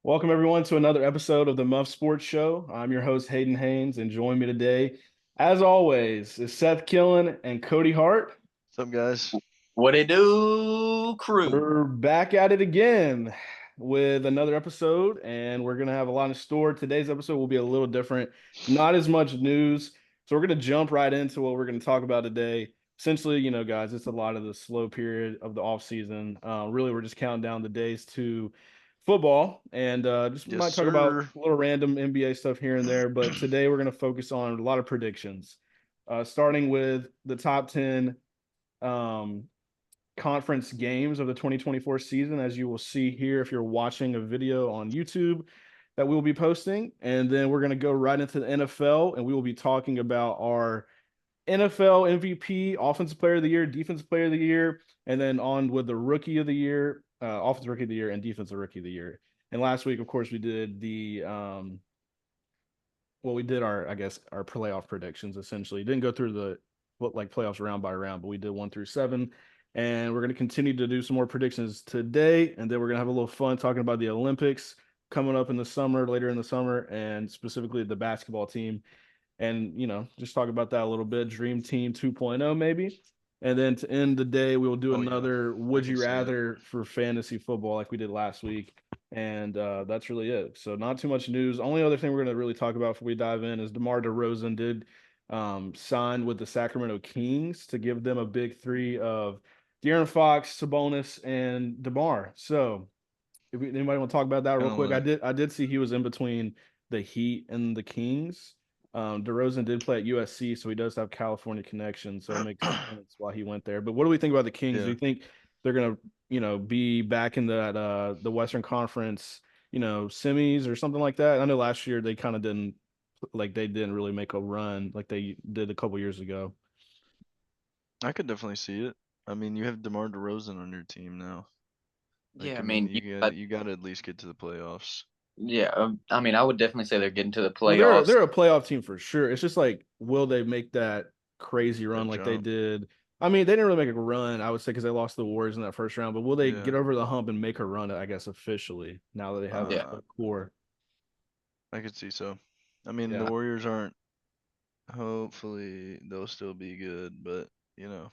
Welcome everyone to another episode of the Muffed Sports Show. I'm your host Hayden Haynes, and join me today, as always, is Seth Killen and Cody Hart. What's up, guys? What it do, crew? We're back at it again with another episode, and we're gonna have a lot in store. Today's episode will be a little different, not as much news, so we're gonna jump right into what we're gonna talk about today. Essentially, guys, it's a lot of the slow period of the off season. Really, we're just counting down the days to football, and just Yes, might talk about sir. a little random NBA stuff here and there. But today we're gonna focus on a lot of predictions, starting with the top 10 um, conference games of the 2024 season, as you will see here if you're watching a video on YouTube that we will be posting. And then we're going to go right into the NFL, and we will be talking about our NFL MVP, Offensive Player of the Year, Defensive Player of the Year, and then on with the Rookie of the Year, Offensive Rookie of the Year, and Defensive Rookie of the Year. And last week, of course, we did we did our playoff predictions essentially. Didn't go through the playoffs round by round, but we did 1 through 7. And we're going to continue to do some more predictions today, and then we're going to have a little fun talking about the Olympics coming up in the summer, later in the summer, and specifically the basketball team. And just talk about that a little bit. Dream Team 2.0 maybe. And then to end the day, we will do Oh, yeah. another I Would can You see that. Rather for fantasy football like we did last week. And that's really it. So not too much news. Only other thing we're going to really talk about before we dive in is DeMar DeRozan did sign with the Sacramento Kings to give them a big three of De'Aaron Fox, Sabonis, and DeMar. So if anybody want to talk about that real Kind of quick, I lit. did see he was in between the Heat and the Kings. DeRozan did play at USC, so he does have California connection, so it makes sense why he went there. But what do we think about the Kings? Do Yeah. you think they're gonna, be back in that the Western Conference, semis or something like that? I know last year they kind of didn't they didn't really make a run like they did a couple years ago. I could definitely see it. I mean, you have DeMar DeRozan on your team now. Yeah, I I mean, mean, you got to at least get to the playoffs. I mean, I would definitely say they're getting to the Well, playoffs. they're a playoff team for sure. It's just like, will they make that crazy run That like they jump. did? I mean, they didn't really make a run, I would say, because they lost the Warriors in that first round. But will they Yeah. get over the hump and make a run? I guess officially now that they have Yeah, a core. I could see so. I mean, the Yeah. Warriors aren't. Hopefully, they'll still be good, but you know,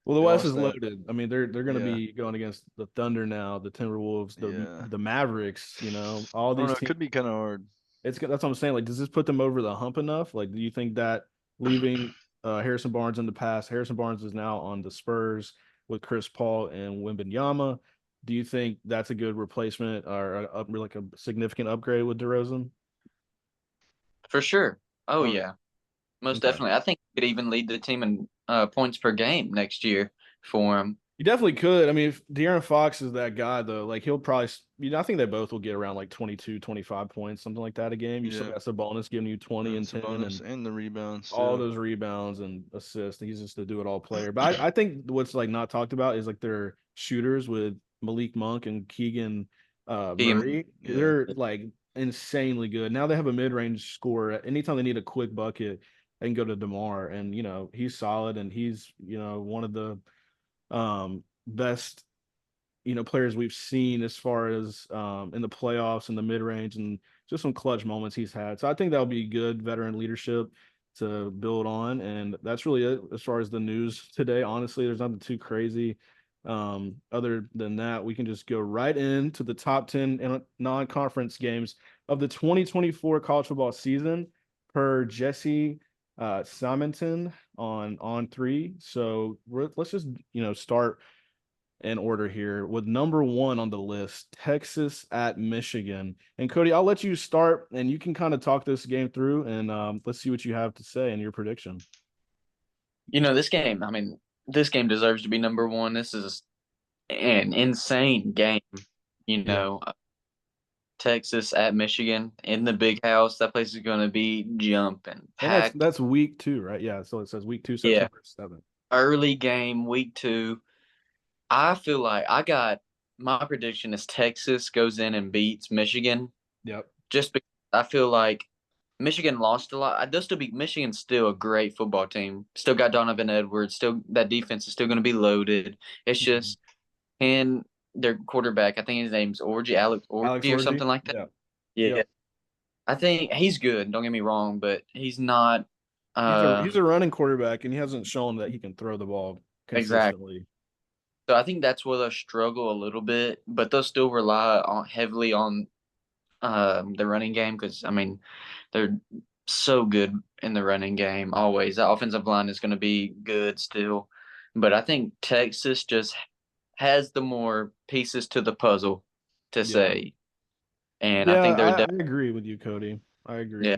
Well, the they West lost is that. loaded. I mean, they're going to Yeah. be going against the Thunder now, the Timberwolves, the Yeah. the Mavericks. All I don't these know. It teams. could be kind of hard. That's what I'm saying. Like, does this put them over the hump enough? Like, do you think that leaving Harrison Barnes in the past, Harrison Barnes is now on the Spurs with Chris Paul and Wembanyama. Do you think that's a good replacement or like a significant upgrade with DeRozan? for sure. Oh Oh, yeah, most Okay. definitely. I think he could even lead the team in points per game next year for him. You definitely could. I mean, if De'Aaron Fox is that guy, though, like he'll probably, I think they both will get around like 22, 25 points, something like that a game. You still yeah. got Sabonis giving you 20 and 10 Sabonis and and the rebounds all too. those rebounds and assists. He's just a do it all player. But I think what's like not talked about is like their shooters with Malik Monk and Keegan Team, Murray. Yeah. They're like insanely good. Now they have a mid range scorer. Anytime they need a quick bucket, they can go to DeMar, and he's solid, and he's one of the best players we've seen as far as in the playoffs and the mid range and just some clutch moments he's had. So I think that'll be good veteran leadership to build on. And that's really it as far as the news today. Honestly, there's nothing too crazy. Other than that, we can just go right into the top 10 non-conference games of the 2024 college football season per Jesse Simonton on three. So let's just start in order here with number one on the list, Texas at Michigan. And Cody, I'll let you start, and you can kind of talk this game through, and let's see what you have to say in your prediction. this game. I mean, this game deserves to be number one. This is an insane game. You Yeah, know, Texas at Michigan in the big house. That place is going to be jumping, and that's packed. that's week 2, right? Yeah, so it says week 2, Yeah, September 7th. early game, week two. I feel like I got my prediction is Texas goes in and beats Michigan Yep. just because I feel like Michigan lost a lot. They'll still be Michigan's still a great football team. Still got Donovan Edwards. Still that defense is still going to be loaded. It's Mhm. just can their quarterback. I think his name's Orgy, Alex Alex Orgy or Orgy. something like that. Yeah. Yeah, Yep. I think he's good. Don't get me wrong, but he's not. He's a running quarterback, and he hasn't shown that he can throw the ball Exactly. consistently. So I think that's where they'll struggle a little bit, but they'll still rely on heavily on the running game because I mean they're so good in the running game always. The offensive line is going to be good still, but I think Texas just has the more pieces to the puzzle to Yeah. say, and I Yeah, think they're I agree with you, Cody. I yeah. agree. I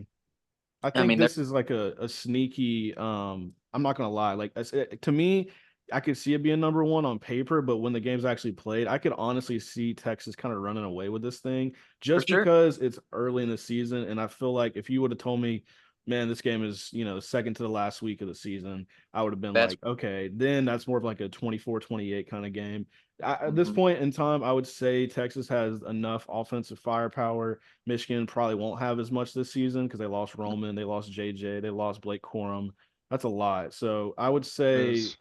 I think mean they're this is like a sneaky. I'm not gonna lie. Like to me, I could see it being number one on paper, but when the game's actually played, I could honestly see Texas kind of running away with this thing for just sure. because it's early in the season, and I feel like if you would have told me, man, this game is second to the last week of the season, I would have been That's like, okay, then that's more of like a 24-28 kind of game. At this mhm. point in time, I would say Texas has enough offensive firepower. Michigan probably won't have as much this season because they lost Roman, they lost JJ, they lost Blake Corum. That's a lot. So I would say, Yes.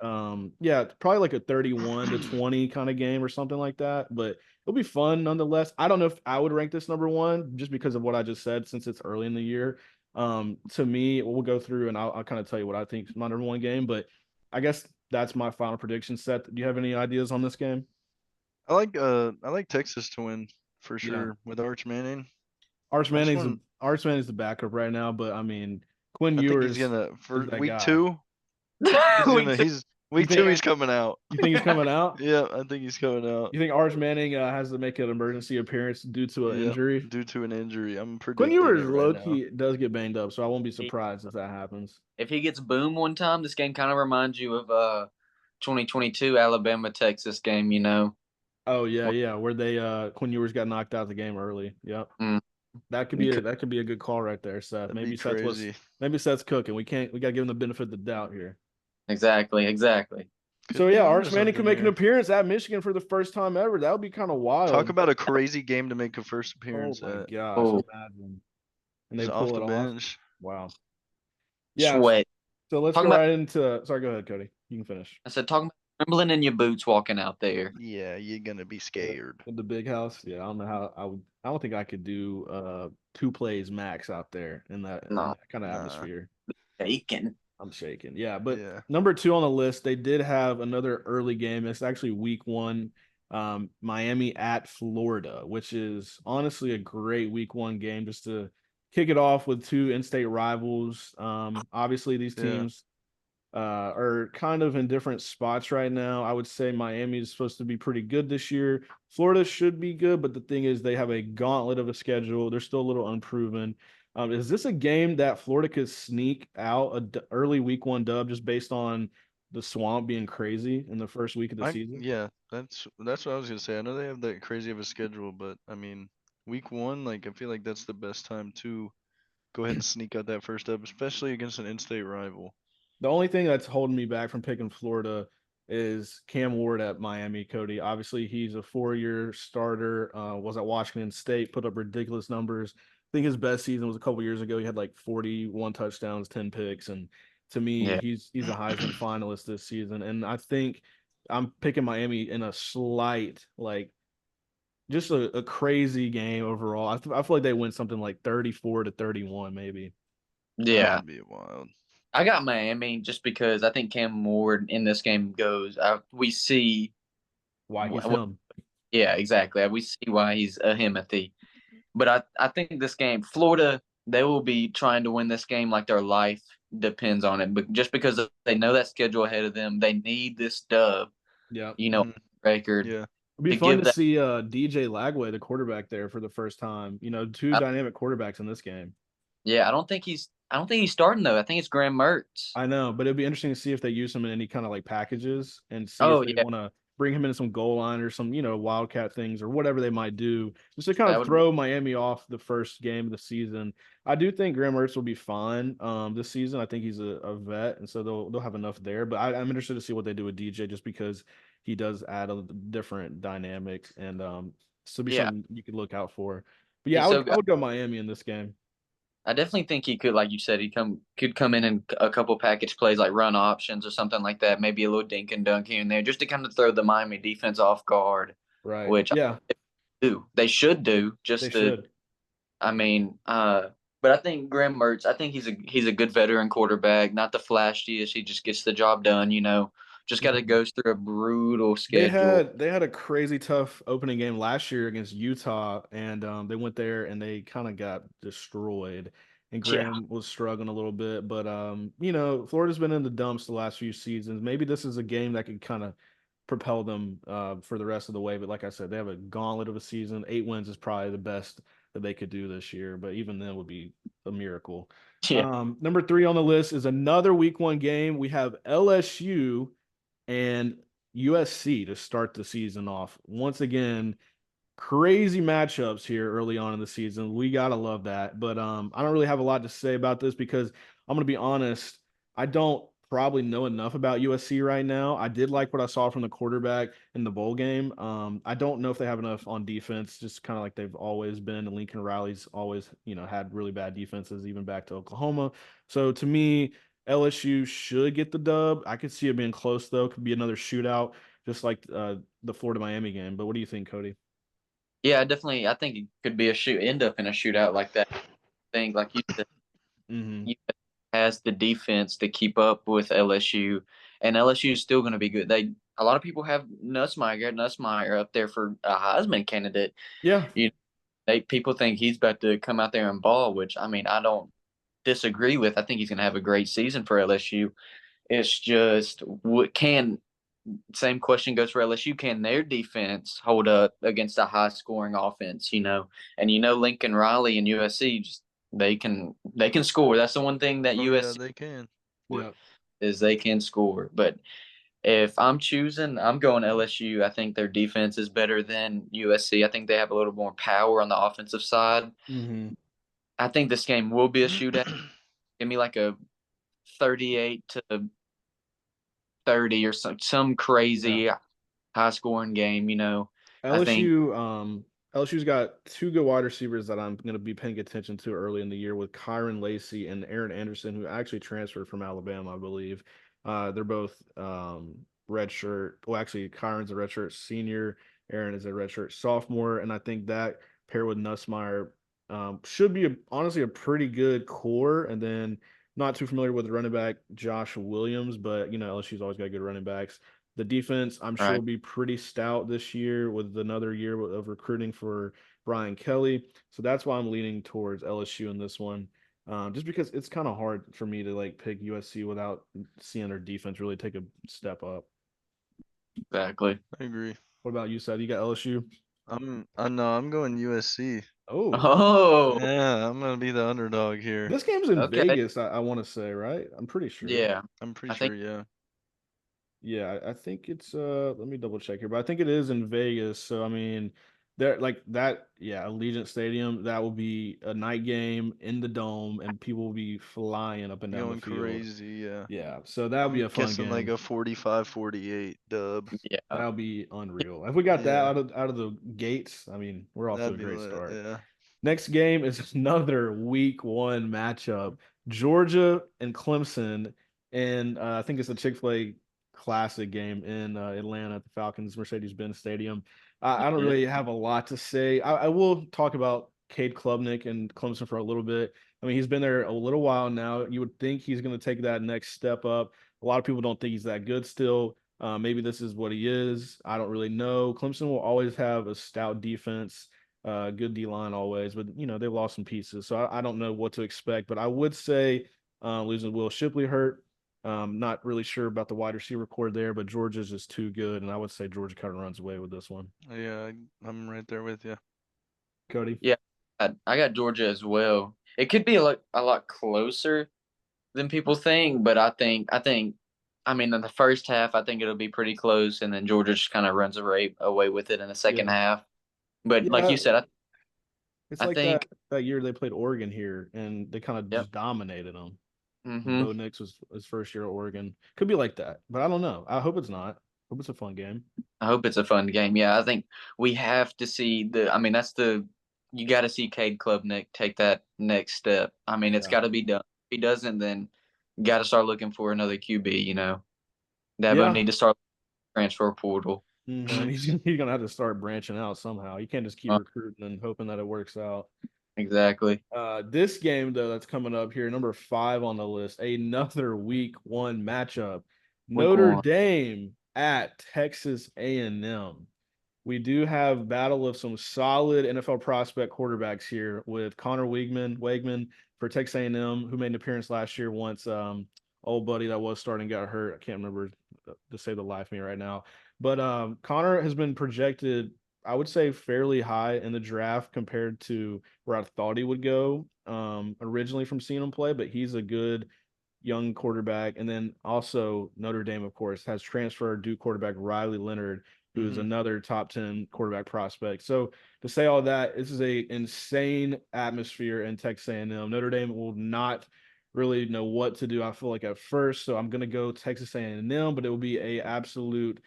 yeah, probably like a 31-20 kind of game or something like that. But it'll be fun nonetheless. I don't know if I would rank this number one just because of what I just said, since it's early in the year. To me, we'll go through and I'll kind of tell you what I think is my number one game. But I guess that's my final prediction set. Do you have any ideas on this game? I like Texas to win for Yeah. sure with Arch Manning. Arch I just Manning's the want Arch Manning's the backup right now, but I mean Quinn I think he's Ewers gonna is for that week guy. 2, We took he's You week 2 think he's coming out. you think he's coming out? Yeah, I think he's coming out. You think Arch Manning has to make an emergency appearance due to an Yeah, injury? due to an injury. I'm Quinn predicting Ewers it right low now. key does get banged up, so I won't be surprised if that happens. if he gets boom one time, this game kind of reminds you of 2022 Alabama Texas game. Oh yeah, yeah, where they Quinn Ewers got knocked out the game early. Yep. Mm, That could you be a could- that could be a good call right there, Seth. That'd be crazy. Maybe Seth's cooking. We gotta give him the benefit of the doubt here. exactly. So Could be yeah, onto Arch Manning could something make an here. appearance at Michigan for the first time ever. That would be kind of Talk wild. about a crazy game to make a first Oh appearance my at. gosh, Oh, imagine. And they Just off pull the it off. bench. Wow. Yeah. sweat. So let's go Talking about, right into. Sorry, go ahead, Cody. You can finish. I said, talking about trembling in your boots walking out there. Yeah, you're gonna be Yeah. scared. In the big house. Yeah, I don't know how I would. I don't think I could do two plays max out there in No, that kind of Nah. atmosphere. bacon. I'm shaking. Yeah, but Yeah. number two on the list, they did have another early game. It's actually week one. Miami at Florida, which is honestly a great week one game just to kick it off with two in-state rivals. Obviously these Yeah. teams are kind of in different spots right now. I would say Miami is supposed to be pretty good this year. Florida should be good, but the thing is, they have a gauntlet of a schedule. They're still a little unproven. Is this a game that Florida could sneak out a early week one dub just based on the swamp being crazy in the first week of the season? Yeah, that's what I was gonna say. I know they have that crazy of a schedule, but I mean, week 1, like I feel like that's the best time to go ahead and sneak out that first up, especially against an in-state rival. The only thing that's holding me back from picking Florida is Cam Ward at Miami, Cody. Obviously, he's a 4-year starter, was at Washington State, put up ridiculous numbers. I think his best season was a couple years ago. He had like 41 touchdowns, 10 picks. And to me, Yeah. he's a Heisman finalist this season. And I think I'm picking Miami in a slight, like just a crazy game overall. I feel like they win something like 34-31, maybe. That Yeah. would be wild. I got Miami just because I think Cam Ward in this game goes. We see, Why he's wh- him. yeah, exactly. We see why he's a Himothy. But I think this game, Florida, they will be trying to win this game like their life depends on it. But just because they know that schedule ahead of them, they need this dub, Yeah. Hmm. record Yeah. It'd be to fun give to that. see DJ Lagway, the quarterback there for the first time. Two I, dynamic quarterbacks in this game. yeah, I don't think he's starting though. I think it's Graham Mertz. I know, but it'd be interesting to see if they use him in any kind of like packages and see if Oh they yeah, want to bring him in some goal line or some, wildcat things or whatever they might do just to kind that of would be throw Miami off the first game of the season. I do think Graham Mertz will be fine this season. I think he's a vet, and so they'll have enough there. But I'm interested to see what they do with DJ just because he does add a different dynamic and so be yeah. something you could look out for. But yeah, He's so I good. would go Miami in this game. I definitely think he could, like you said, could come in and a couple package plays like run options or something like that. Maybe a little dink and dunk here and there, just to kind of throw the Miami defense off guard. Right. which Yeah, they should do they just to. should. I mean, but I think Graham Mertz. I think he's a good veteran quarterback. Not the flashiest. He just gets the job done. Just got to Mhm. go through a brutal They schedule. had they had a crazy tough opening game last year against Utah, and they went there and they kind of got destroyed. And Yeah, Graham was struggling a little bit, but Florida's been in the dumps the last few seasons. Maybe this is a game that could kind of propel them for the rest of the way. But like I said, they have a gauntlet of a season. 8 wins is probably the best that they could do this year, but even then would be a miracle. yeah, Number three on the list is another week one game. We have LSU and USC to start the season off. Once again, crazy matchups here early on in the season. We gotta love that. But I don't really have a lot to say about this because I'm gonna be honest. I don't probably know enough about USC right now. I did like what I saw from the quarterback in the bowl game. I don't know if they have enough on defense, just kind of like they've always been. And Lincoln Riley's always, had really bad defenses, even back to Oklahoma. So to me, LSU should get the dub. I could see it being close though. Could be another shootout, just like the Florida Miami game. But what do you think, Cody? yeah. Definitely, I think it could be end up in a shootout like that. I think, like you said, Hmm. US has the defense to keep up with LSU, and LSU is still going to be good. A lot of people have Nussmeyer up there for a Heisman candidate. Yeah. You people think he's about to come out there and ball, which I mean I don't disagree with. I think he's going to have a great season for LSU. It's just what can same question goes for LSU. Can their defense hold up against a high scoring offense? And Lincoln Riley and USC just they can score. That's the one thing that Oh yeah, USC they can. Yeah. is they can score. But if I'm choosing, I'm going LSU. I think their defense is better than USC. I think they have a little more power on the offensive side. Hmm. I think this game will be a shootout. Give me like a 38-30 or some Yeah. crazy high scoring game. I think LSU's got two good wide receivers that I'm going to be paying attention to early in the year with Kyron Lacey and Aaron Anderson, who actually transferred from Alabama, I believe. They're both redshirt. Well, actually, Kyron's a redshirt senior. Aaron is a redshirt sophomore, and I think that paired with Nussmeyer should be honestly a pretty good core. And then not too familiar with the running back Josh Williams, but LSU's always got good running backs. The defense, I'm sure, right. will be pretty stout this year with another year of recruiting for Brian Kelly. So that's why I'm leaning towards LSU in this one. Just because it's kind of hard for me to like pick USC without seeing their defense really take a step up. Exactly. I agree. What about you, Seth? You got LSU? I know I'm going USC. Oh, Oh, Yeah, I'm gonna be the underdog here. this game's in okay. Vegas, I want to say, right? I'm pretty sure. Yeah. I'm pretty I sure, think yeah. Yeah, I think it's let me double check here, but I think it is in Vegas. So I mean, there like that, yeah, Allegiant Stadium, that will be a night game in the dome and people will be flying up and down the Going field. crazy, yeah. Yeah, so that'll be I'm a fun guessing like game. a 45-48 dub. yeah. That'll be unreal. If we got that Yeah, out of the gates, I mean, we're off to that'd a be great lit, start. yeah. Next game is another week one matchup. Georgia and Clemson. And I think it's a Chick-fil-A Classic game in Atlanta at the Falcons Mercedes-Benz Stadium. I don't Yeah. really have a lot to say. I will talk about Cade Klubnik and Clemson for a little bit. I mean, he's been there a little while now. You would think he's going to take that next step up. A lot of people don't think he's that good still. Maybe this is what he is. I don't really know. Clemson will always have a stout defense, good D line always, but they've lost some pieces, so I don't know what to expect. But I would say losing Will Shipley hurt. Not really sure about the wide receiver core there, but Georgia's just too good, and I would say Georgia kind of runs away with this one. Yeah, I'm right there with you. Cody. Yeah. I got Georgia as well. It could be a lot closer than people think, but I mean, in the first half, I think it'll be pretty close, and then Georgia just kind of runs away with it in the second Yeah, half. But like yeah, you said, it's I like that think, that year they played Oregon here, and they kind of yep. just dominated them. Hmm. Bo Nix was his first year at Oregon. Could be like that, but I don't know. I hope it's not. Hope it's a fun game. I hope it's a fun game. Yeah, I think we have to see I mean, you got to see Cade Klubnik take that next step. I mean, it's Yeah. got to be done. If he doesn't, then got to start looking for another QB. Dabo Yeah. need to start transfer portal. Mhm. Facts. He's gonna have to start branching out somehow. You can't just keep Uh, recruiting and hoping that it works out. exactly. This game though that's coming up here, number 5 on the list, another week 1 matchup. Week Notre one. Dame at Texas A&M. We do have battle of some solid NFL prospect quarterbacks here with Connor Wegman for Texas A&M, who made an appearance last year once old buddy that was starting got hurt. I can't remember to save the life of me right now. But Connor has been projected, I would say, fairly high in the draft compared to where I thought he would go originally from seeing him play. But he's a good young quarterback. And then also Notre Dame, of course, has transferred Duke quarterback Riley Leonard, who is Hmm. another top 10 quarterback prospect. So to say all that, this is a insane atmosphere in Texas A&M. Notre Dame will not really know what to do, I feel like, at first. So I'm going to go Texas A&M, but it will be a absolute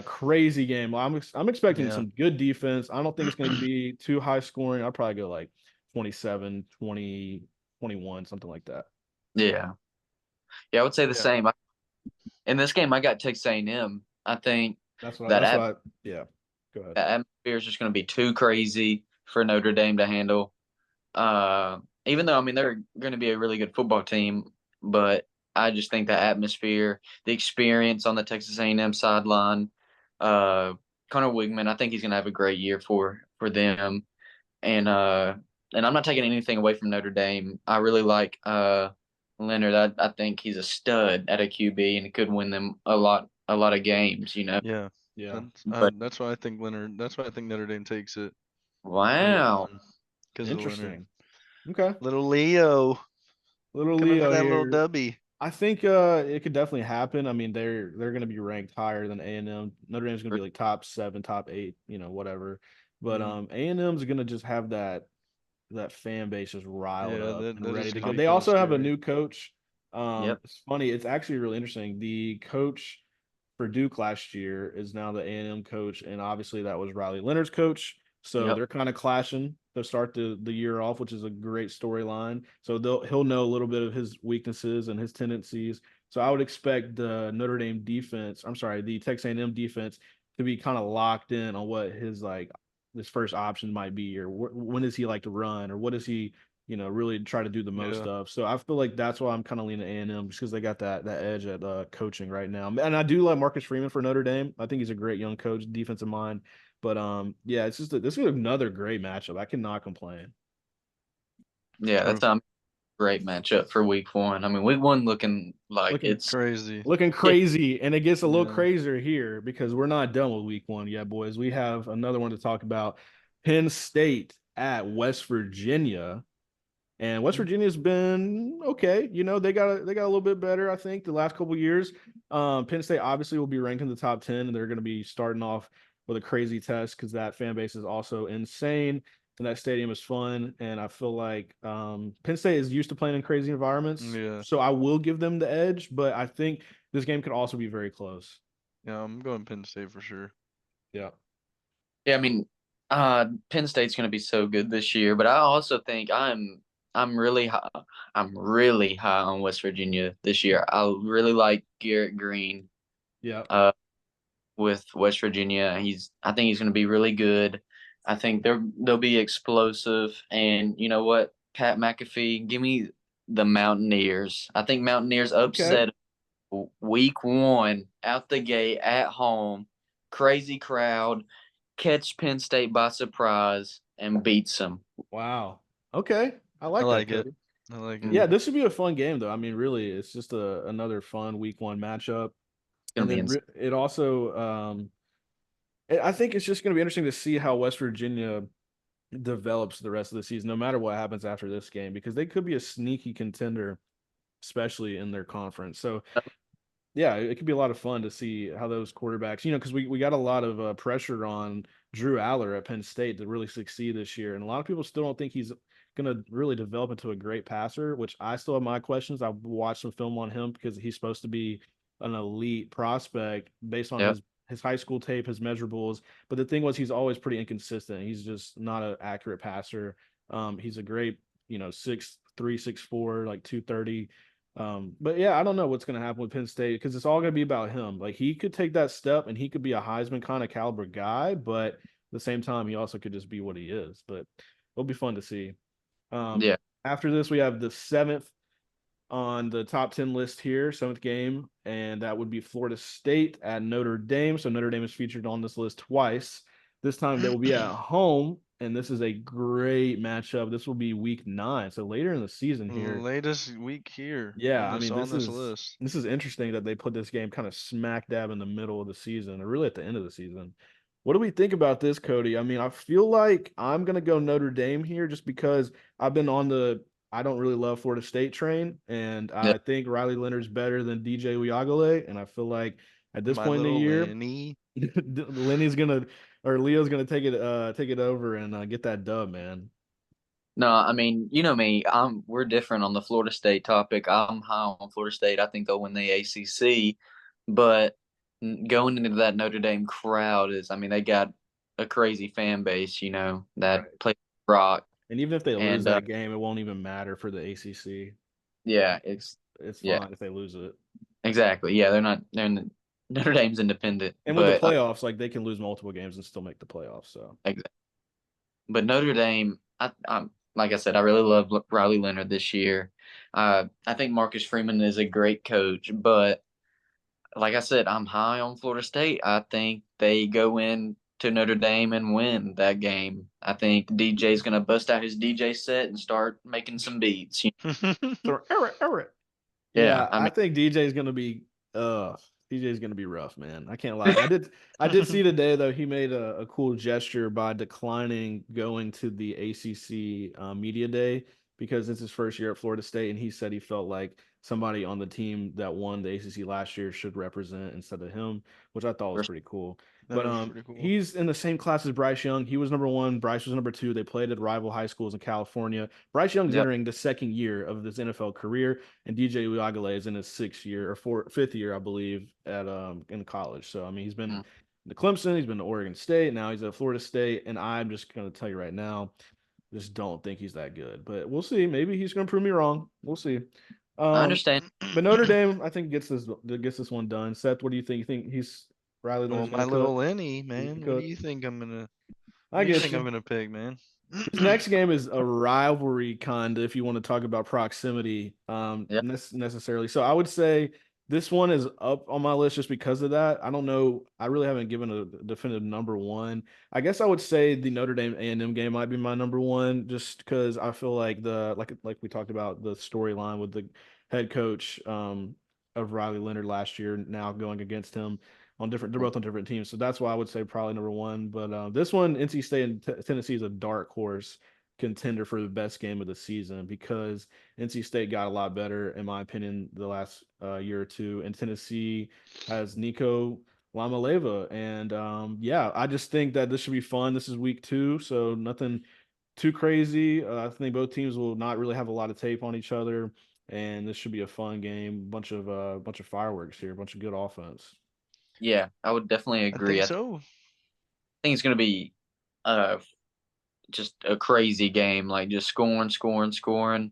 crazy game. I'm expecting Yeah. some good defense. I don't think it's going to be too high scoring. I'll probably go like 27, 20, 21, something like that. Yeah. Yeah, I would say the Yeah. same. In this game, I got Texas A&M. I think that That's what I, yeah. Go ahead. the atmosphere is just going to be too crazy for Notre Dame to handle. Even though I mean they're going to be a really good football team, but I just think the atmosphere, the experience on the Texas A&M sideline, uh, Connor Wigman, I think he's going to have a great year for them. And uh, and I'm not taking anything away from Notre Dame. I really like Leonard. I think he's a stud at a QB and could win them a lot of games. Yeah. Yeah. But That's why I think That's why I think Notre Dame takes it in week wow, one because of Leonard. Interesting. Okay. Little Leo Little coming for Leo that little here. dubby. I think it could definitely happen. I mean, they're going to be ranked higher than A&M. Notre Dame's going to be like top 7, top 8, whatever. But Hmm. A&M's going to just have that fan base just riled Yeah, up and that ready is to gonna go. be They kind of also have a scary. new coach. yep, It's funny. It's actually really interesting. The coach for Duke last year is now the A&M coach, and obviously that was Riley Leonard's coach. So yep, they're kind of clashing to start the year off, which is a great storyline. So he'll know a little bit of his weaknesses and his tendencies. So I would expect the Notre Dame defense, I'm sorry, the Texas A&M defense to be kind of locked in on what his first option might be, or when does he like to run, or what does he really try to do the most Yeah. of. So I feel like that's why I'm kind of leaning A&M just because they got that edge at coaching right now. And I do love Marcus Freeman for Notre Dame. I think he's a great young coach, defensive mind. But yeah, it's just this is another great matchup. I cannot complain. yeah. That's Proof. a great matchup for Week One. I mean, Week One looking like Looking it's Crazy. looking yeah, crazy, and it gets a little Yeah. crazier here because we're not done with week 1 yet, boys. We have another one to talk about. Penn State at West Virginia. And West Mm. Virginia's been okay. They got a little bit better, I think, the last couple of years. Penn State obviously will be ranked in the top 10, and they're going to be starting off with a crazy test because that fan base is also insane, and that stadium is fun. And I feel like Penn State is used to playing in crazy environments, Yeah. so I will give them the edge. But I think this game could also be very close. Yeah, I'm going Penn State for sure. Yeah. yeah. I mean, Penn State's going to be so good this year, but I also think I'm really high. I'm really high on West Virginia this year. I really like Garrett Green. Yeah. Uh, with West Virginia. I think he's going to be really good. I think they'll be explosive. And you know what, Pat McAfee, give me the Mountaineers. I think Mountaineers Okay. upset Week 1 out the gate at home, crazy crowd, catch Penn State by surprise and beats them. Wow. Okay. I I like that, like it. Cody. I like it. Mm, Yeah, this should be a fun game, though. I mean, really, it's just another fun week 1 matchup. It's going And to be then insane. it also, I think it's just going to be interesting to see how West Virginia develops the rest of the season, no matter what happens after this game, because they could be a sneaky contender, especially in their conference. So yeah, it could be a lot of fun to see how those quarterbacks, because we got a lot of pressure on Drew Aller at Penn State to really succeed this year. And a lot of people still don't think he's going to really develop into a great passer, which I still have my questions. I've watched some film on him because he's supposed to be an elite prospect based on Yep. his high school tape, his measurables. But the thing was, he's always pretty inconsistent. He's just not an accurate passer. He's a great, 6'3", 6'4", like 230 But yeah, I don't know what's going to happen with Penn State because it's all going to be about him. Like he could take that step and he could be a Heisman kind of caliber guy, but at the same time, he also could just be what he is. But it'll be fun to see. Um, Yeah. After this, we have the seventh on the top 10 list here, seventh game, and that would be Florida State at Notre Dame. So Notre Dame is featured on this list twice. This time they will be at home, and this is a great matchup. This will be week 9, so later in the season here. Latest week here Yeah, on I this mean on this list. this is interesting that they put this game kind of smack dab in the middle of the season, or really at the end of the season. What do we think about this, Cody? I mean, I feel like I'm gonna go Notre Dame here just because I've been on the I don't really love Florida State train, and Yeah. I think Riley Leonard's better than DJ Uyagale, and I feel like at this My point in the little year, Lenny. Lenny's gonna or Leo's gonna take it over and get that dub, man. No, I mean, you know me. We're different on the Florida State topic. I'm high on Florida State. I think they'll win the ACC, but going into that Notre Dame crowd is, I mean, they got a crazy fan base, that Right. plays rock, And even if they lose and that game, it won't even matter for the ACC. yeah, It's yeah, fine if they lose it. exactly. Yeah, they're not. They're in the, Notre Dame's independent, And with the but playoffs, like they can lose multiple games and still make the playoffs. So Notre Dame, I'm like I said, I really love Riley Leonard this year. I think Marcus Freeman is a great coach, but like I said, I'm high on Florida State. I think they go in to Notre Dame and win that game. I think DJ's gonna bust out his DJ set and start making some beats. so Eric. Yeah, Yeah, I I mean, think DJ's gonna be DJ's gonna be rough, man. I can't lie. I did see today though he made a cool gesture by declining going to the ACC media day because it's his first year at Florida State, and he said he felt like somebody on the team that won the ACC last year should represent instead of him, which I thought was pretty cool. That But is pretty cool. he's in the same class as Bryce Young. He was number one. Bryce was number two. They played at rival high schools in California. Bryce Young's yep. entering the second year of his NFL career, and DJ Uyagale is in his fifth year, I believe, at in college. So I mean, he's been to Clemson, he's been to Oregon State, now he's at Florida State, and I'm just gonna tell you right now, just don't think he's that good. But we'll see. Maybe he's gonna prove me wrong. We'll see. I Um, understand. but Notre Dame, I think gets this one done. Seth, what do you think? You think he's Riley Well, Leonard's my gonna little cook? Lenny, He's gonna man. cook. What I do you get think I'm you. gonna pick, man? This next game is a rivalry kind of if you want to talk about proximity Yep. necessarily. So I would say this one is up on my list just because of that. I don't know. I really haven't given a definitive number one. I guess I would say the Notre Dame A&M game might be my number one just because I feel like like we talked about the storyline with the head coach of Riley Leonard last year now going against him on different. They're both on different teams, so that's why I would say probably number one. But this one, NC State and Tennessee is a dark horse contender for the best game of the season because NC State got a lot better, in my opinion, the last year or two, and Tennessee has Nico Lamaleva, and yeah, I just think that this should be fun. This is week 2, so nothing too crazy. I think both teams will not really have a lot of tape on each other, and this should be a fun game. Bunch of fireworks here, a bunch of good offense. Yeah, I would definitely I agree. think I so. think it's gonna be uh just a crazy game, like just scoring, scoring, scoring.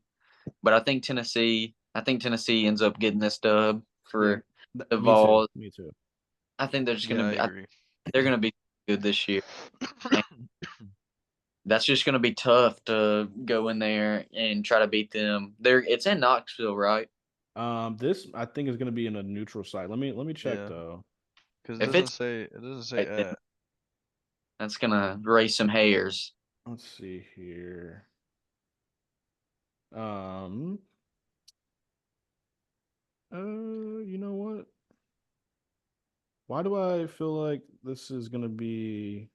But I think Tennessee ends up getting this dub Yeah, for the me too. Vols. Me too. I think Yeah, I agree. they're gonna be good this year. And that's just gonna be tough to go in there and try to beat them. It's in Knoxville, right? This I think is going to be in a neutral site. Let me check Yeah, though. because If it's it doesn't say right, then at. that's gonna raise some hairs. Let's see here. Um, you know what? Why do I feel like this is going to be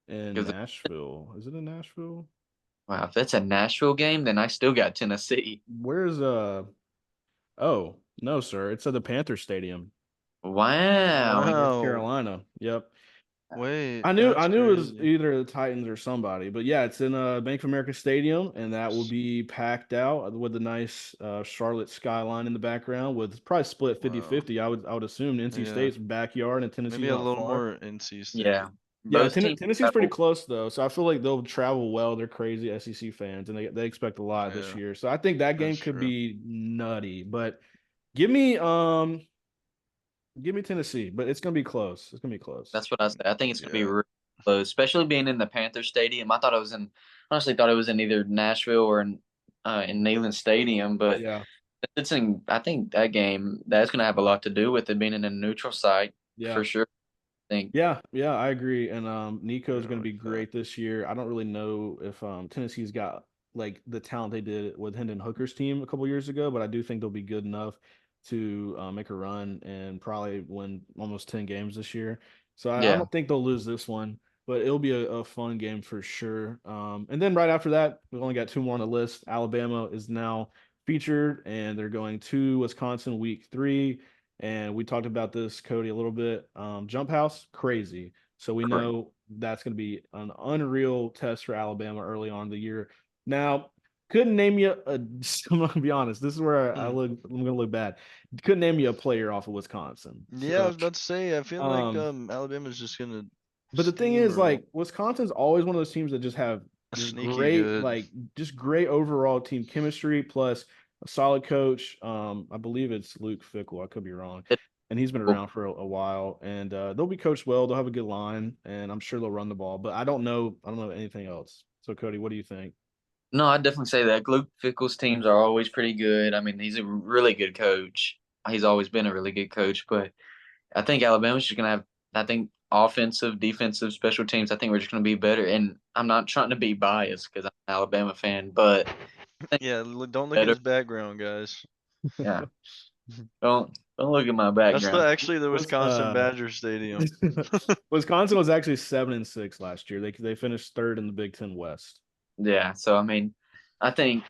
in 'Cause Nashville? Is it in Nashville? wow, if it's a Nashville game, then I still got Tennessee. Where's Oh, no, sir. It's at the Panther Stadium in Wow. North Wow. Carolina. Yep. Wait, I that's knew it was crazy. either the Titans or somebody, but yeah, it's in Bank of America Stadium, and that will be packed out with a nice Charlotte skyline in the background, with probably split Wow. 50-50. I would assume NC Yeah. State's backyard and Maybe Tennessee's a not little far. more NC Yeah. State. Yeah, Both teams Tennessee's pretty travel. close though, so I feel like they'll travel well. They're crazy SEC fans, and they expect a lot this Yeah, year. So I think that that's game could true. be nutty. But give me um give me Tennessee, but it's gonna be close. It's gonna be close. That's what I said. I think it's gonna be Yeah. really close, especially being in the Panther Stadium. I thought it was in honestly thought it was in either Nashville or in Neyland Stadium, but Yeah, it's in. I think that game that's gonna have a lot to do with it being in a neutral site yeah. for sure. I think. Yeah, I agree. And Nico's Yeah, I going to like be that. great this year. I don't really know if Tennessee's got like the talent they did with Hendon Hooker's team a couple years ago, but I do think they'll be good enough to make a run and probably win almost 10 games this year. So I Yeah, don't think they'll lose this one, but it'll be a fun game for sure. And then right after that, we've only got two more on the list. Alabama is now featured, and they're going to Wisconsin week 3. And we talked about this, Cody, a little bit. Jump house, crazy. So we correct. know that's going to be an unreal test for Alabama early on in the year. Now, couldn't name you a. I'm going to be honest. This is where I Hmm. look. I'm going to look bad. Couldn't name you a player off of Wisconsin. Yeah, I So, was about to say. I feel like um, Alabama's just gonna but the thing is, steamroll. like, Wisconsin's always one of those teams that just have just Sneaky great, good. like, just great overall team chemistry plus a solid coach. I believe it's Luke Fickle. I could be wrong, It's and he's been cool. around for a while. And they'll be coached well. They'll have a good line, and I'm sure they'll run the ball. But I don't know. I don't know anything else. So, Cody, what do you think? No, I definitely say that. Luke Fickle's teams are always pretty good. I mean, he's a really good coach. He's always been a really good coach, but I think Alabama's just gonna have. I think offensive, defensive, special teams. I think we're just gonna be better. And I'm not trying to be biased because I'm an Alabama fan, but I think Yeah, don't look at better. his background, guys. Yeah, don't look at my That's background. actually the Was Wisconsin Badger Stadium. Wisconsin was actually 7-6 last year. They finished third in the Big Ten West. Yeah, so I mean, I think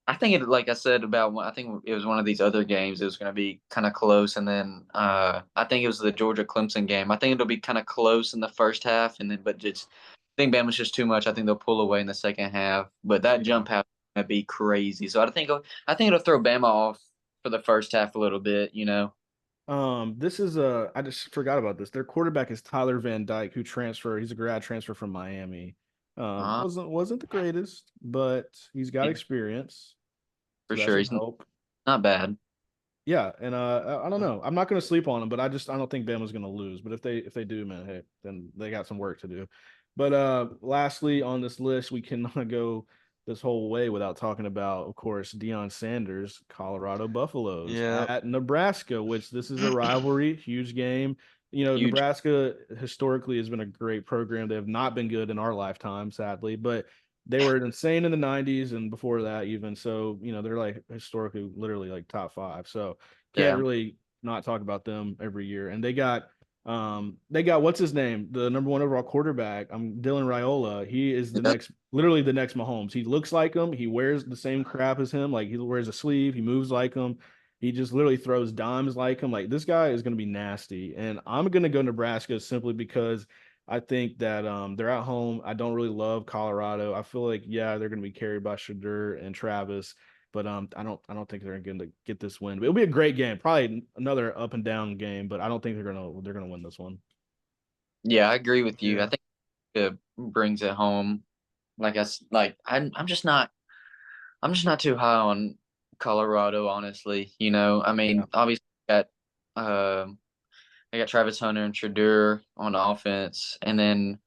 I think it like I said about I think it was one of these other games. It was going to be kind of close, and then I think it was the Georgia Clemson game. I think it'll be kind of close in the first half, and then but just I think Bama's just too much. I think they'll pull away in the second half. But that Yeah. jump half is going to be crazy. So I think it'll throw Bama off for the first half a little bit. You know. This is I just forgot about this. Their quarterback is Tyler Van Dyke, who transferred. He's a grad transfer from Miami. Uh, Wasn't the greatest, but he's got experience, for so that sure, should he's help. not bad. Yeah, and I don't know. I'm not going to sleep on them, but I don't think Bama's going to lose. But if they do, man, hey, then they got some work to do. But lastly on this list, we cannot go this whole way without talking about, of course, Deion Sanders, Colorado Buffaloes Yeah. at Nebraska, which this is a rivalry, huge game. You know, Huge. Nebraska historically has been a great program. They have not been good in our lifetime, sadly, but they were insane in the 90s and before that even. So, they're like historically literally like top 5. So, can't Yeah. really not talk about them every year. And they got what's his name? The number 1 overall quarterback. Dylan Raiola. He is Yep. literally the next Mahomes. He looks like him. He wears the same crap as him. Like he wears a sleeve, he moves like him. He just literally throws dimes like him. Like this guy is going to be nasty. And I'm going to go Nebraska simply because I think that they're at home. I don't really love Colorado. I feel like yeah, they're going to be carried by Shadur and Travis, but I don't think they're going to get this win. But it'll be a great game. Probably another up and down game, but I don't think they're gonna win this one. Yeah, I agree with you. I Yeah. think it brings it home. I'm just not too high on Colorado, honestly. You know, I Yeah. mean, obviously um I got Travis Hunter and Shadur on offense, and then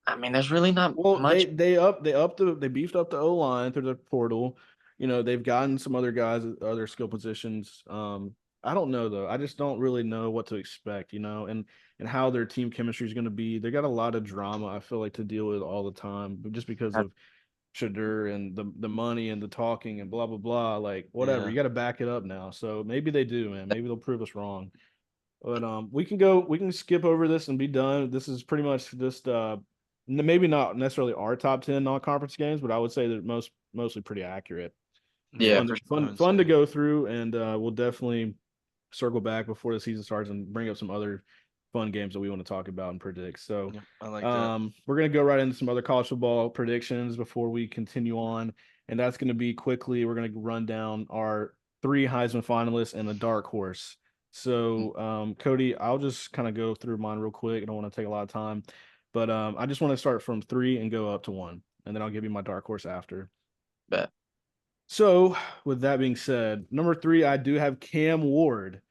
I mean, there's really not Well, they much. they up they up the they beefed up the O line through the portal. They've gotten some other guys at other skill positions. I don't know though. I just don't really know what to expect. And how their team chemistry is going to be. They got a lot of drama. I feel like to deal with all the time, just because of Shadur and the money and the talking and blah blah blah. Like whatever, Yeah. you got to back it up now. So maybe they do, man. Maybe they'll prove us wrong. But we can skip over this and be done. This is pretty much just maybe not necessarily our top 10 non-conference games, but I would say that mostly pretty accurate. Yeah. Yeah, Fun for I fun would fun to say. go through, and we'll definitely circle back before the season starts and bring up some other fun games that we want to talk about and predict. So Yep. I like that. we're gonna go right into some other college football predictions before we continue on. And that's gonna be quickly, we're gonna run down our 3 Heisman finalists and a dark horse. So, Cody, I'll just kind of go through mine real quick. I don't want to take a lot of time, but I just want to start from 3 and go up to 1, and then I'll give you my dark horse after. Bet. So, with that being said, number 3, I do have Cam Ward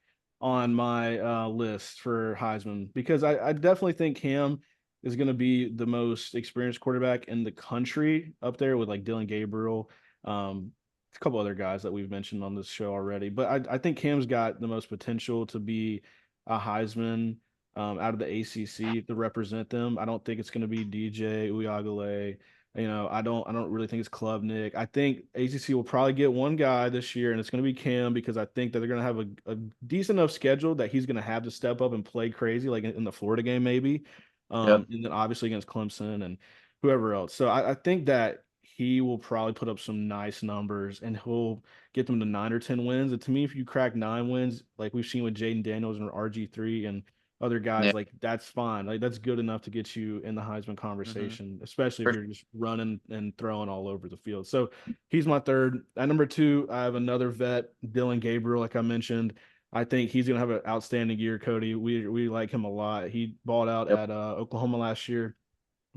on my list for Heisman because I definitely think Cam is going to be the most experienced quarterback in the country up there with like Dylan Gabriel, a couple other guys that we've mentioned on this show already. But I think Cam's got the most potential to be a Heisman out of the ACC to represent them. I don't think it's going to be DJ Uyagale. I don't really think it's Klubnik. I think ACC will probably get one guy this year, and it's going to be Cam because I think that they're going to have a decent enough schedule that he's going to have to step up and play crazy, like in the Florida game maybe, Yep. and then obviously against Clemson and whoever else. So I think that he will probably put up some nice numbers, and he'll get them to 9 or 10 wins. And to me, if you crack 9 wins, like we've seen with Jaden Daniels and RG3 and other Yeah. guys, like that's fine. Like that's good enough to get you in the Heisman conversation, especially if For you're just running and throwing all over the field. So he's my third. At number 2, I have another vet, Dylan Gabriel, like I mentioned. I think he's gonna have an outstanding year, Cody. We like him a lot. He balled out Yep. at Oklahoma last year,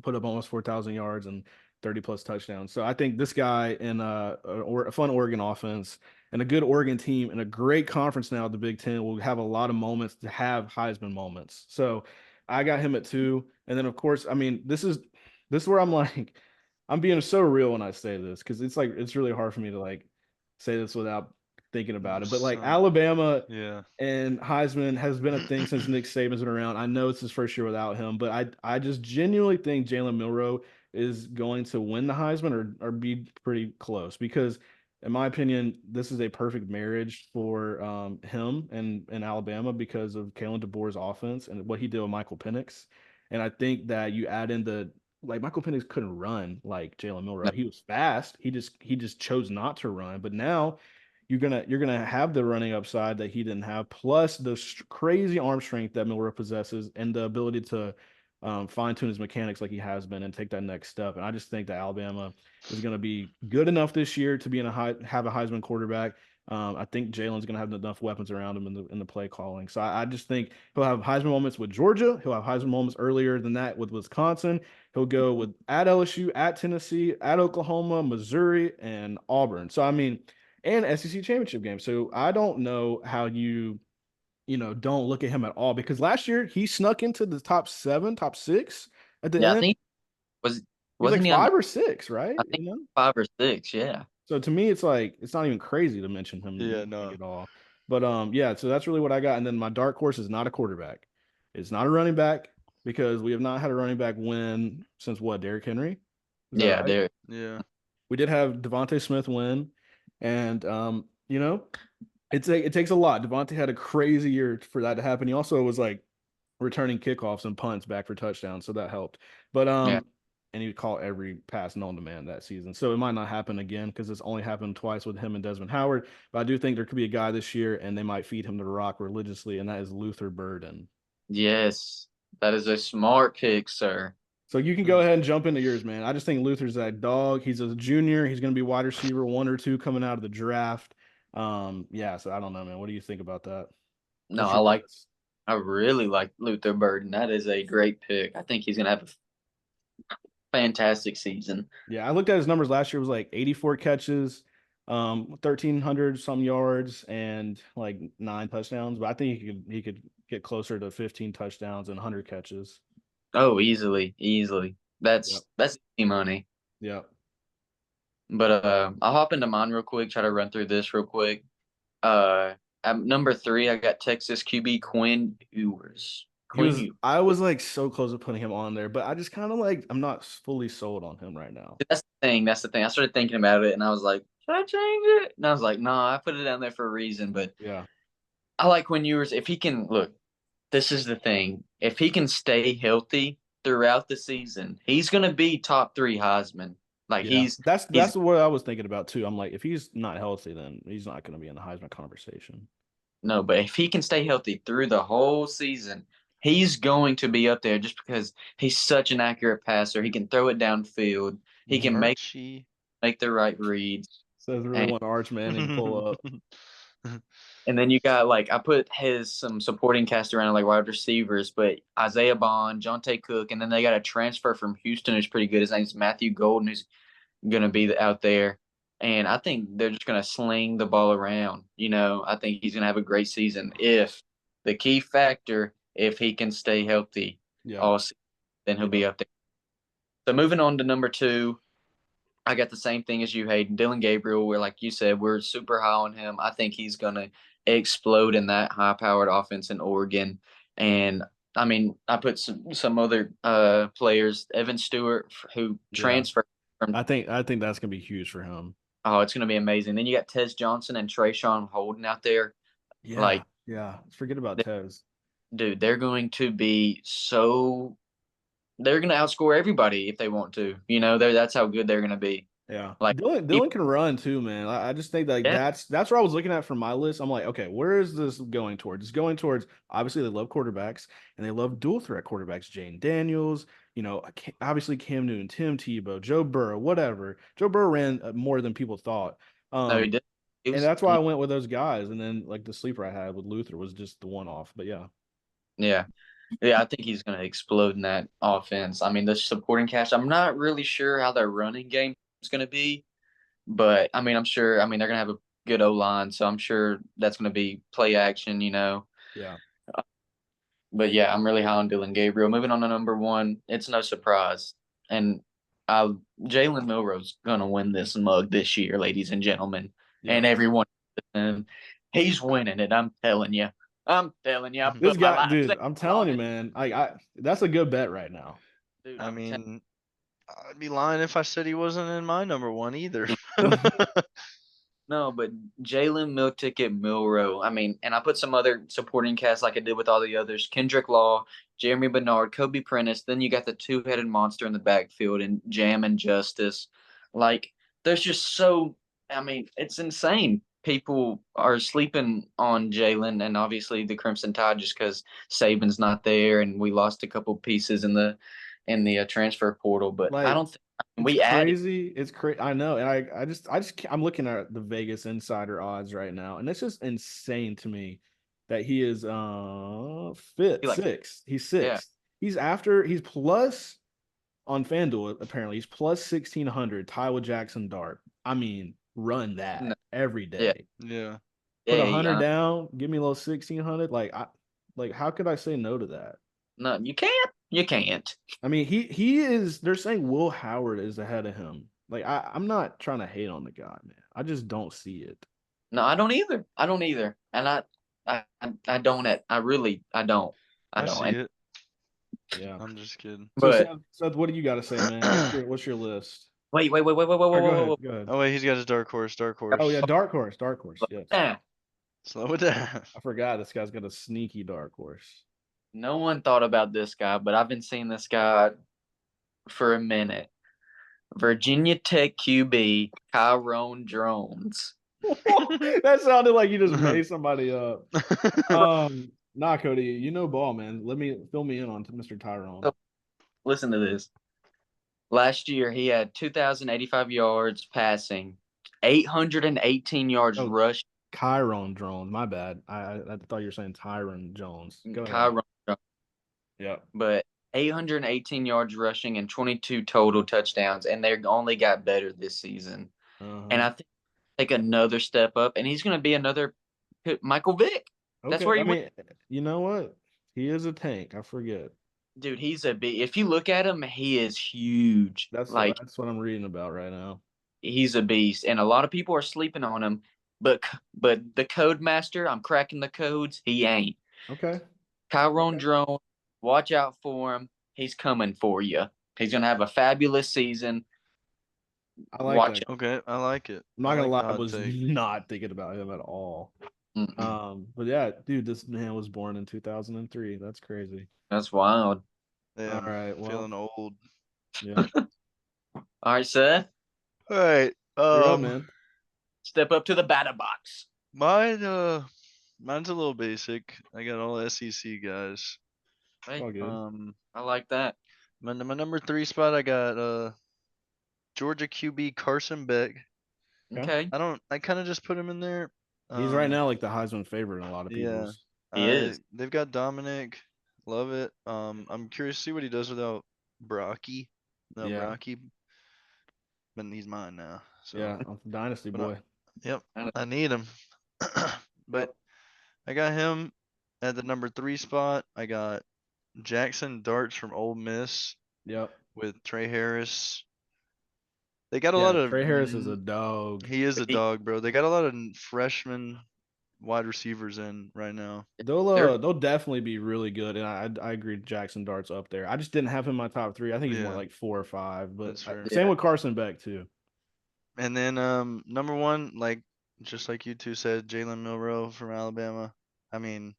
put up almost 4,000 yards and 30 plus touchdowns. So I think this guy in a fun Oregon offense and a good Oregon team and a great conference now, the Big Ten, will have a lot of moments to have Heisman moments. So I got him at 2. And then, of course, I mean, this is where I'm like, I'm being so real when I say this because it's like, it's really hard for me to like say this without thinking about it. But like Alabama Yeah. and Heisman has been a thing since Nick Saban's been around. I know it's his first year without him, but I just genuinely think Jalen Milroe is going to win the Heisman or be pretty close because, in my opinion, this is a perfect marriage for him and Alabama because of Kalen DeBoer's offense and what he did with Michael Penix. And I think that you add in the like Michael Penix couldn't run like Jalen No. Milroe. He was fast. He just chose not to run. But now you're gonna have the running upside that he didn't have, plus the crazy arm strength that Milroe possesses, and the ability to fine tune his mechanics like he has been and take that next step. And I just think that Alabama is going to be good enough this year to be have a Heisman quarterback. I think Jalen's going to have enough weapons around him in the play calling. So I just think he'll have Heisman moments with Georgia. He'll have Heisman moments earlier than that with Wisconsin. He'll go with at LSU, at Tennessee, at Oklahoma, Missouri, and Auburn. So I mean, and SEC championship game. So I don't know how you don't look at him at all because last year he snuck into the top 7, top 6 at the Yeah, I end. think was He's like wasn't he on 5 or 6, right? I think 5 or 6, yeah. So to me, it's like it's not even crazy to mention him in Yeah, the league no. at all. But yeah, so that's really what I got. And then my dark horse is not a quarterback. It's not a running back because we have not had a running back win since what, Derrick Henry? Is that Yeah, right? there. Yeah. We did have Devontae Smith win, and it takes a lot. Devontae had a crazy year for that to happen. He also was like returning kickoffs and punts back for touchdowns, so that helped. But Yeah. and he caught every pass known to man that season. So it might not happen again because it's only happened twice with him and Desmond Howard. But I do think there could be a guy this year, and they might feed him the rock religiously, and that is Luther Burden. Yes. That is a smart pick, sir. So you can go ahead and jump into yours, man. I just think Luther's that dog. He's a junior. He's going to be wide receiver 1 or 2 coming out of the draft. Yeah. So I don't know, man. What do you think about that? No, What's your guess? I really like Luther Burden. That is a great pick. I think he's gonna have a fantastic season. Yeah, I looked at his numbers last year. It was like 84 catches, 1,300 some yards, and like 9 touchdowns. But I think he could get closer to 15 touchdowns and 100 catches. Oh, easily, easily. Yep. That's easy money. Yep. But I'll hop into mine real quick. Try to run through this real quick. At number 3, I got Texas QB Quinn Ewers. Quinn Ewers. I was like so close to putting him on there, but I just kind of like I'm not fully sold on him right now. That's the thing. That's the thing. I started thinking about it, and I was like, should I change it? And I was like, no, I put it down there for a reason. But Yeah. I like Quinn Ewers. If he can look, this is the thing. If he can stay healthy throughout the season, he's gonna be top 3 Heisman. Like Yeah. That's he's what I was thinking about too. I'm like, if he's not healthy, then he's not going to be in the Heisman conversation. no, but if he can stay healthy through the whole season, he's going to be up there just because he's such an accurate passer. He can throw it downfield. He can Archie. make the right reads. Says real And one Arch Manning pull up. And then you got like I put his some supporting cast around like wide receivers, but Isaiah Bond, Jonte Cook, and then they got a transfer from Houston who's pretty good. His name's Matthew Golden, who's gonna be out there. And I think they're just gonna sling the ball around. I think he's gonna have a great season if the key factor, if he can stay healthy Yeah. all season, then he'll Yeah. be up there. So moving on to number two, I got the same thing as you, Hayden. Dylan Gabriel, where like you said, we're super high on him. I think he's gonna explode in that high powered offense in Oregon. And I mean, I put some other players, Evan Stewart, who Yeah. transferred from. I think that's gonna be huge for him. Oh, it's gonna be amazing. Then you got Tez Johnson and Trayshawn Holden out there. Yeah. Like, Yeah. Forget about Tez. dude, they're going to be so. They're gonna outscore everybody if they want to. That's how good they're gonna be. Yeah. Like, Dylan can run too, man. I just think that like yeah, that's where I was looking at from my list. I'm like, okay, where is this going towards? It's going towards obviously they love quarterbacks and they love dual threat quarterbacks. Jane Daniels, obviously Cam Newton, Tim Tebow, Joe Burrow, whatever. Joe Burrow ran more than people thought. no, he Um, did. He and was, that's why I went with those guys. And then like the sleeper I had with Luther was just the one off. But yeah. yeah. Yeah, I think he's going to explode in that offense. I mean, the supporting cast, I'm not really sure how their running game is going to be, but I mean, I'm sure, I mean, they're going to have a good O line, so I'm sure that's going to be play action. Yeah. But yeah, I'm really high on Dylan Gabriel. Moving on to number one, it's no surprise. And I, Jalen Milroe's going to win this mug this year, ladies and gentlemen, Yeah. and everyone. And he's winning it. I'm telling you. I'm telling you. I This put my guy, life dude, savings I'm telling on you, it. man. I that's a good bet right now. Dude, I I'm telling mean, I'd be lying if I said he wasn't in my number one either. No, but Jalen Milticket Milrow. I mean, and I put some other supporting cast like I did with all the others. Kendrick Law, Jeremy Bernard, Kobe Prentice. Then you got the two-headed monster in the backfield and Jam and Justice. Like, there's just so. I mean, it's insane. People are sleeping on Jalen, and obviously the Crimson Tide just because Saban's not there, and we lost a couple pieces in the transfer portal. But I Like don't think it's we added. crazy. It's crazy. I know, and I'm looking at the Vegas Insider odds right now, and it's just insane to me that he is fifth, Like, sixth. He's yeah, sixth. He's plus on FanDuel. Apparently, he's plus 1,600. Tyler Jackson Dart. I mean, run no, that every yeah, day. Yeah. Put yeah. 100 down. Give me a little 1,600. Like how could I say no to that? No, you can't. You can't. I mean, he is. They're saying Will Howard is ahead of him. Like I'm not trying to hate on the guy, man. I just don't see it. No, I don't either. I don't either. And I don't. I really, I don't. I I don't. see And it. Yeah. I'm just kidding. So but Seth, what do you got to say, man? What's your list? wait, Or go ahead. whoa. Go ahead. Oh wait, he's got his dark horse. Dark Oh yeah, horse. dark horse. Dark horse. Yes. Nah, Slow it down. I forgot this guy's got a sneaky dark horse. no one thought about this guy, but I've been seeing this guy for a minute. Virginia Tech QB Tyrone Drones. That sounded like you just made somebody up. Nah, Cody, you know ball, man. Let me fill me in on Mr. Tyrone. So, listen to this. Last year he had 2,085 yards passing, 818 yards Oh, rushing. Chiron drones. My bad. I thought you were saying Tyron Jones. Go ahead. Tyrone Yeah. but 818 yards rushing and 22 total touchdowns, and they only got better this season. And Uh-huh. I think take another step up, and he's going to be another Michael Vick. That's Okay. where I he went, mean, you know what? He is a tank. I forget. dude. He's a big. If you look at him, he is huge. That's Like that's what I'm reading about right now. he's a beast, and a lot of people are sleeping on him. But the code master, I'm cracking the codes. He ain't. Okay. Tyrone Okay. Drone, watch out for him. He's coming for you. He's gonna have a fabulous season. I like Watch that. Okay, I like it. I'm I not gonna like lie, the I hot was take. not thinking about him at all. it. But yeah, dude, this man was born in 2003. That's crazy. That's wild. Yeah, All I'm right. Well, feeling old. yeah. All right, Seth, All right. You're up, man. step up to the batter box. Mine mine's a little basic. I got all SEC guys. It's Hey, all good. I like that. My number 3 spot I got Georgia QB Carson Beck. Okay. Okay. I kind of just put him in there. He's right now like the Heisman favorite in a lot of Yeah. people's. He is. They've got Dominic. Love it. I'm curious to see what he does without Brocky. No, Yeah, Brocky, but he's mine now. So, yeah, dynasty but boy. yep, I I need him. Yep, But I got him at the number 3 spot. I got Jackson Darts from Ole Miss yep. with Trey Harris. They got a Yeah, lot of. Trey Harris is a dog. He is a He- dog, bro. They got a lot of freshman wide receivers in right now. They're They'll definitely be really good, and I agree. Jackson Dart's up there. I just didn't have him in my top three. I think he's more Yeah, like 4 or 5. But that's fair. same yeah. with Carson Beck too. And then number 1, like just like you two said, Jalen Milroe from Alabama. I mean,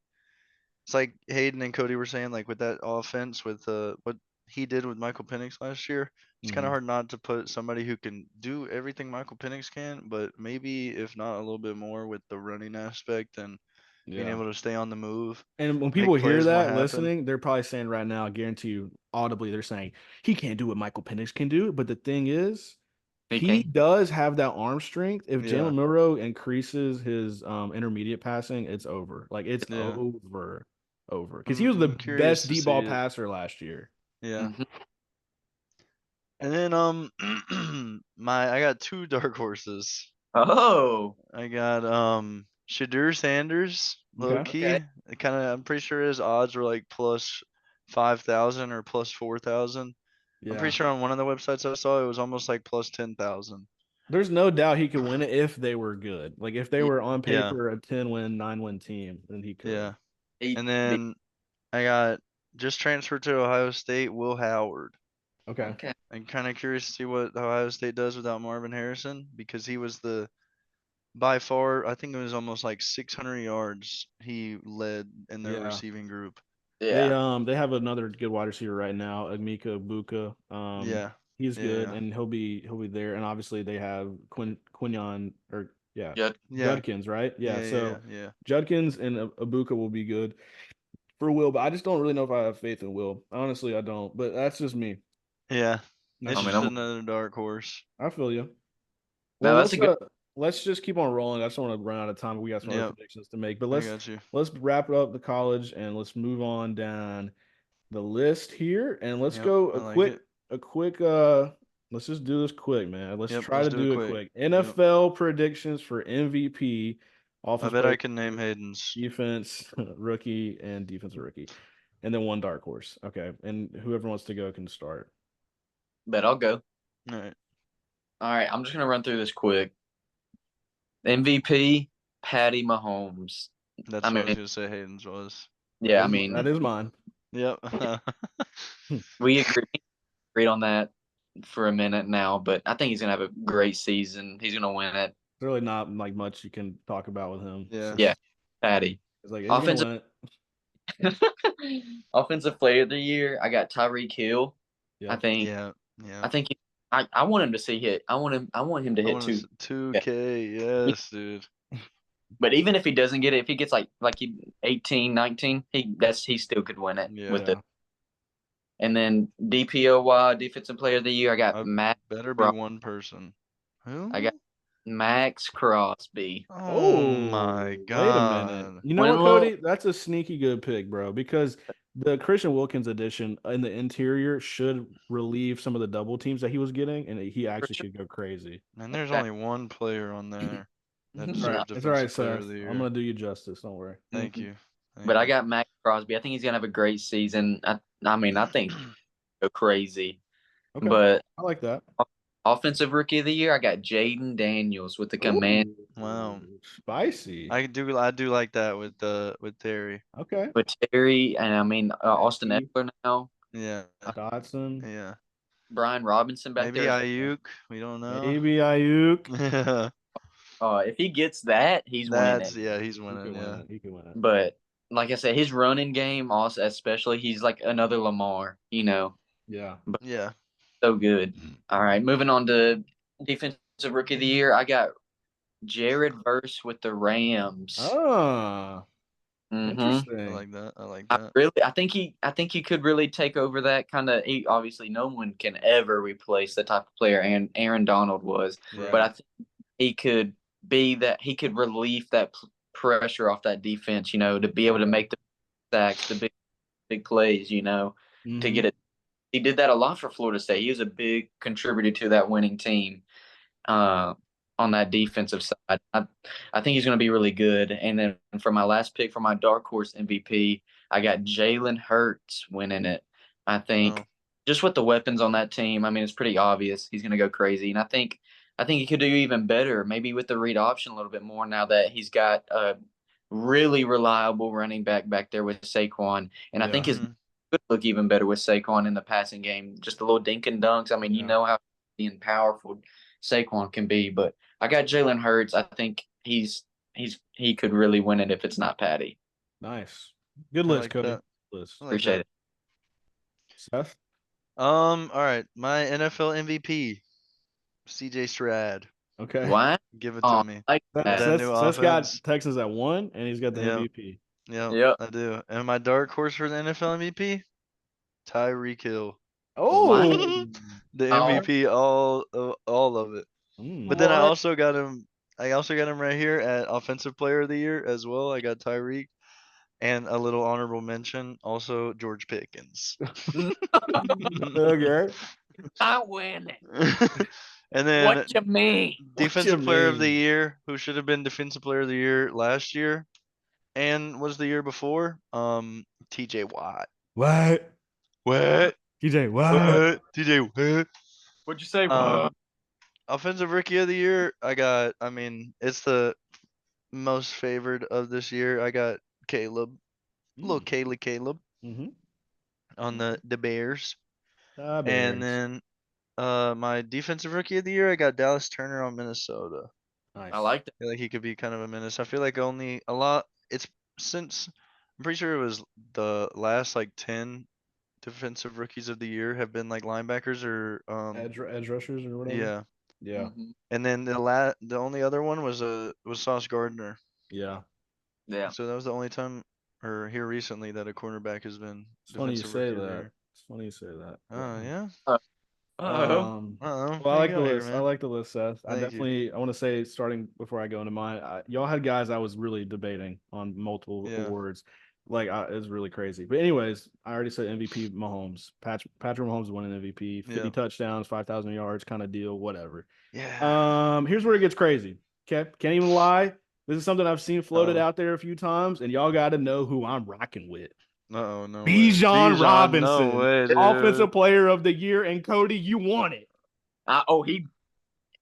it's like Hayden and Cody were saying, like with that offense, with what he did with Michael Penix last year, it's kind of Mhm. hard not to put somebody who can do everything Michael Penix can, but maybe if not a little bit more with the running aspect and being Yeah. able to stay on the move, And when people make hear plays more that happen. listening, they're probably saying right now, I guarantee you, audibly, they're saying he can't do what Michael Penix can do. But the thing is, he PK. does have that arm strength. If Yeah, Jalen Milroe increases his intermediate passing, it's over. Like it's yeah. over. Because he was the I'm curious best to deep see ball it. passer last year. Yeah. Mhm. And then I got 2 dark horses. Oh, I got Shadur Sanders, low Okay. key. okay. I'm pretty sure his odds were like plus 5,000 or plus 4,000. I'm pretty Yeah. sure on one of the websites I saw it was almost like plus 10,000. There's no doubt he could win it if they were good. Like if they Yeah, were on Yeah, paper a 10-win, 9-win team, then he could. yeah. he And be then I got just transferred to Ohio State, Will Howard. Okay. okay. I'm kind of curious to see what Ohio State does without Marvin Harrison because he was the by far, I think it was almost like 600 yards he led in their Yeah. receiving group. Yeah. They have another good wide receiver right now, Agmika Buka. Yeah, He's yeah, good yeah, and he'll be there. And obviously they have Quinion or yeah, Jud- yeah, Judkins, right? Yeah. yeah, yeah, So yeah. Judkins and Abuka will be good for Will, but I just don't really know if I have faith in Will. Honestly, I don't. But that's just me. Yeah, That's it's I mean, just just me. another dark horse. I feel you. now Well, that's a good. let's just keep on rolling. I just don't want to run out of time. We got some other Yep, predictions to make, but I got you. let's wrap it up the college and let's move on down the list here and let's Yep, go I like it. a quick let's just do this quick, man. Let's Yep, try let's to do it do it quick. quick. Yep. NFL predictions for MVP, I offense bet player, I can name Hayden's. defense rookie, and defensive rookie. And then one dark horse. Okay. And whoever wants to go can start. But I'll go. All right. All right, I'm just gonna run through this quick. MVP, Patty Mahomes. I That's what I was mean, gonna say. Hayden's was. yeah, I mean, That is mine. Yep. we agreed on that for a minute now, but I think he's gonna have a great season. He's gonna win it. There's really not like much you can talk about with him. It's Yeah. Yeah, just Patty. it's like he's gonna Offensive win it. offensive player of the year. I got Tyreek Hill. I Yep. think Yeah. Yeah. I think I want him to see hit. I want him to I hit want two. to Yeah. 2K. Yes, dude. But even if he doesn't get it, if he gets like he 18, 19, he still could win it Yeah. with it. Yeah. And then DPOY defensive player of the year, I better be Cros- one person. I got Who? Max Crosby. Oh my Oh, wait a minute. God. You know Went a what, little Cody? That's a sneaky good pick, bro, because the Christian Wilkins edition in the interior should relieve some of the double teams that he was getting, and he for actually sure. could go crazy. And there's only one player on there that It's all right. deserves It's all right, defensive player of Seth. the I'm year. gonna do you justice. Don't worry. Thank you. But Thank I you. got Max Crosby. I think he's gonna have a great season. I mean, I think he'll go crazy. Okay. But I like that. offensive rookie of the year, I got Jaden Daniels with the command Ooh, Wow. spicy. I do like that with Terry. Okay. with Terry, and I mean Austin Maybe Eckler now, Yeah. Dotson. Yeah. Brian Robinson back Maybe there. Ayuk. We don't know. Maybe Ayuk. Yeah. If he gets that, he's winning it. He's He winning, can win yeah. it. He can win it. But like I said, his running game also, especially, he's like another Lamar, Yeah. but Yeah. so good. All right, moving on to defensive rookie of the year. I got Jared Verse with the Rams. Ah, hmm I interesting. like that. I like that. I think he could really take over that kind of. Obviously, no one can ever replace the type of player Aaron Donald was, Yeah. but Right. I think he could be that he could relieve that pressure off that defense. To be able to make the sacks, the big plays. To Mm-hmm. get it. He did that a lot for Florida State. He was a big contributor to that winning team uh, on that defensive side. I think he's going to be really good. And then for my last pick for my dark horse MVP, I got Jalen Hurts winning it. I think Wow. just with the weapons on that team, I mean, it's pretty obvious he's going to go crazy. And I think he could do even better, maybe with the read option a little bit more now that he's got a really reliable running back there with Saquon. And I think Yeah. his Mhm. could look even better with Saquon in the passing game. Just a little dink and dunks. I mean, Yeah. how being powerful Saquon can be, but I got Jalen Hurts. I think he could really win it if it's not Patty. Nice. Good I list, like Cody. that. Good list. I like Appreciate that. it. Seth? All right. My NFL MVP, CJ Stroud. Okay. Why? Give it to Oh, me. I like With that. that new Seth's got offense. Texas at 1, and he's got the Yep. MVP. Yep. Yep. I do. And my dark horse for the NFL MVP, Tyreek Hill. What? Oh. The Oh, MVP, all of it. But then I what? also got him. I also got him right here at Offensive Player of the Year as well. I got Tyreek and a little honorable mention, also George Pickens. Okay. I win it. And then What you mean? What you Defensive Player of the mean? Year, who should have been Defensive Player of the Year last year and was the year before, TJ Watt. What? What? TJ, what? What? TJ what? What'd you say? Um, Offensive Rookie of the Year, I mean, it's the most favored of this year. I got Caleb, little Caleb Mm-hmm. on the Bears. And Bears. then my Defensive Rookie of the Year, I got Dallas Turner on Minnesota. I Nice. like that. I feel like he could be kind of a menace. I feel like only a lot. It's since I'm pretty sure it was the last like 10 defensive rookies of the year have been like linebackers or Edge rushers or whatever. yeah. Yeah. Mhm. And then the only other one was Sauce Gardner. Yeah. Yeah. So that was the only time or here recently that a cornerback has been It's funny you defensive say rookie of the that. year. It's funny you say that. But, Oh yeah. Oh. Oh, well, I there you like the go here, list. I man. like the list, Seth. Thank you. I want to say, starting before I go into mine, y'all had guys I was really debating on multiple Yeah. awards. Like, it was really crazy. But anyways, I already said MVP Mahomes. Patrick Mahomes winning MVP, 50 Yeah. touchdowns, 5,000 yards, kind of deal, whatever. Yeah. Here's where it gets crazy. Okay, can't even lie. This is something I've seen floated Oh. out there a few times, and y'all got to know who I'm rocking with. Uh-oh, no way. Bijan Bijan, no Robinson, way, dude. Offensive Player of the Year, and Cody, you won it.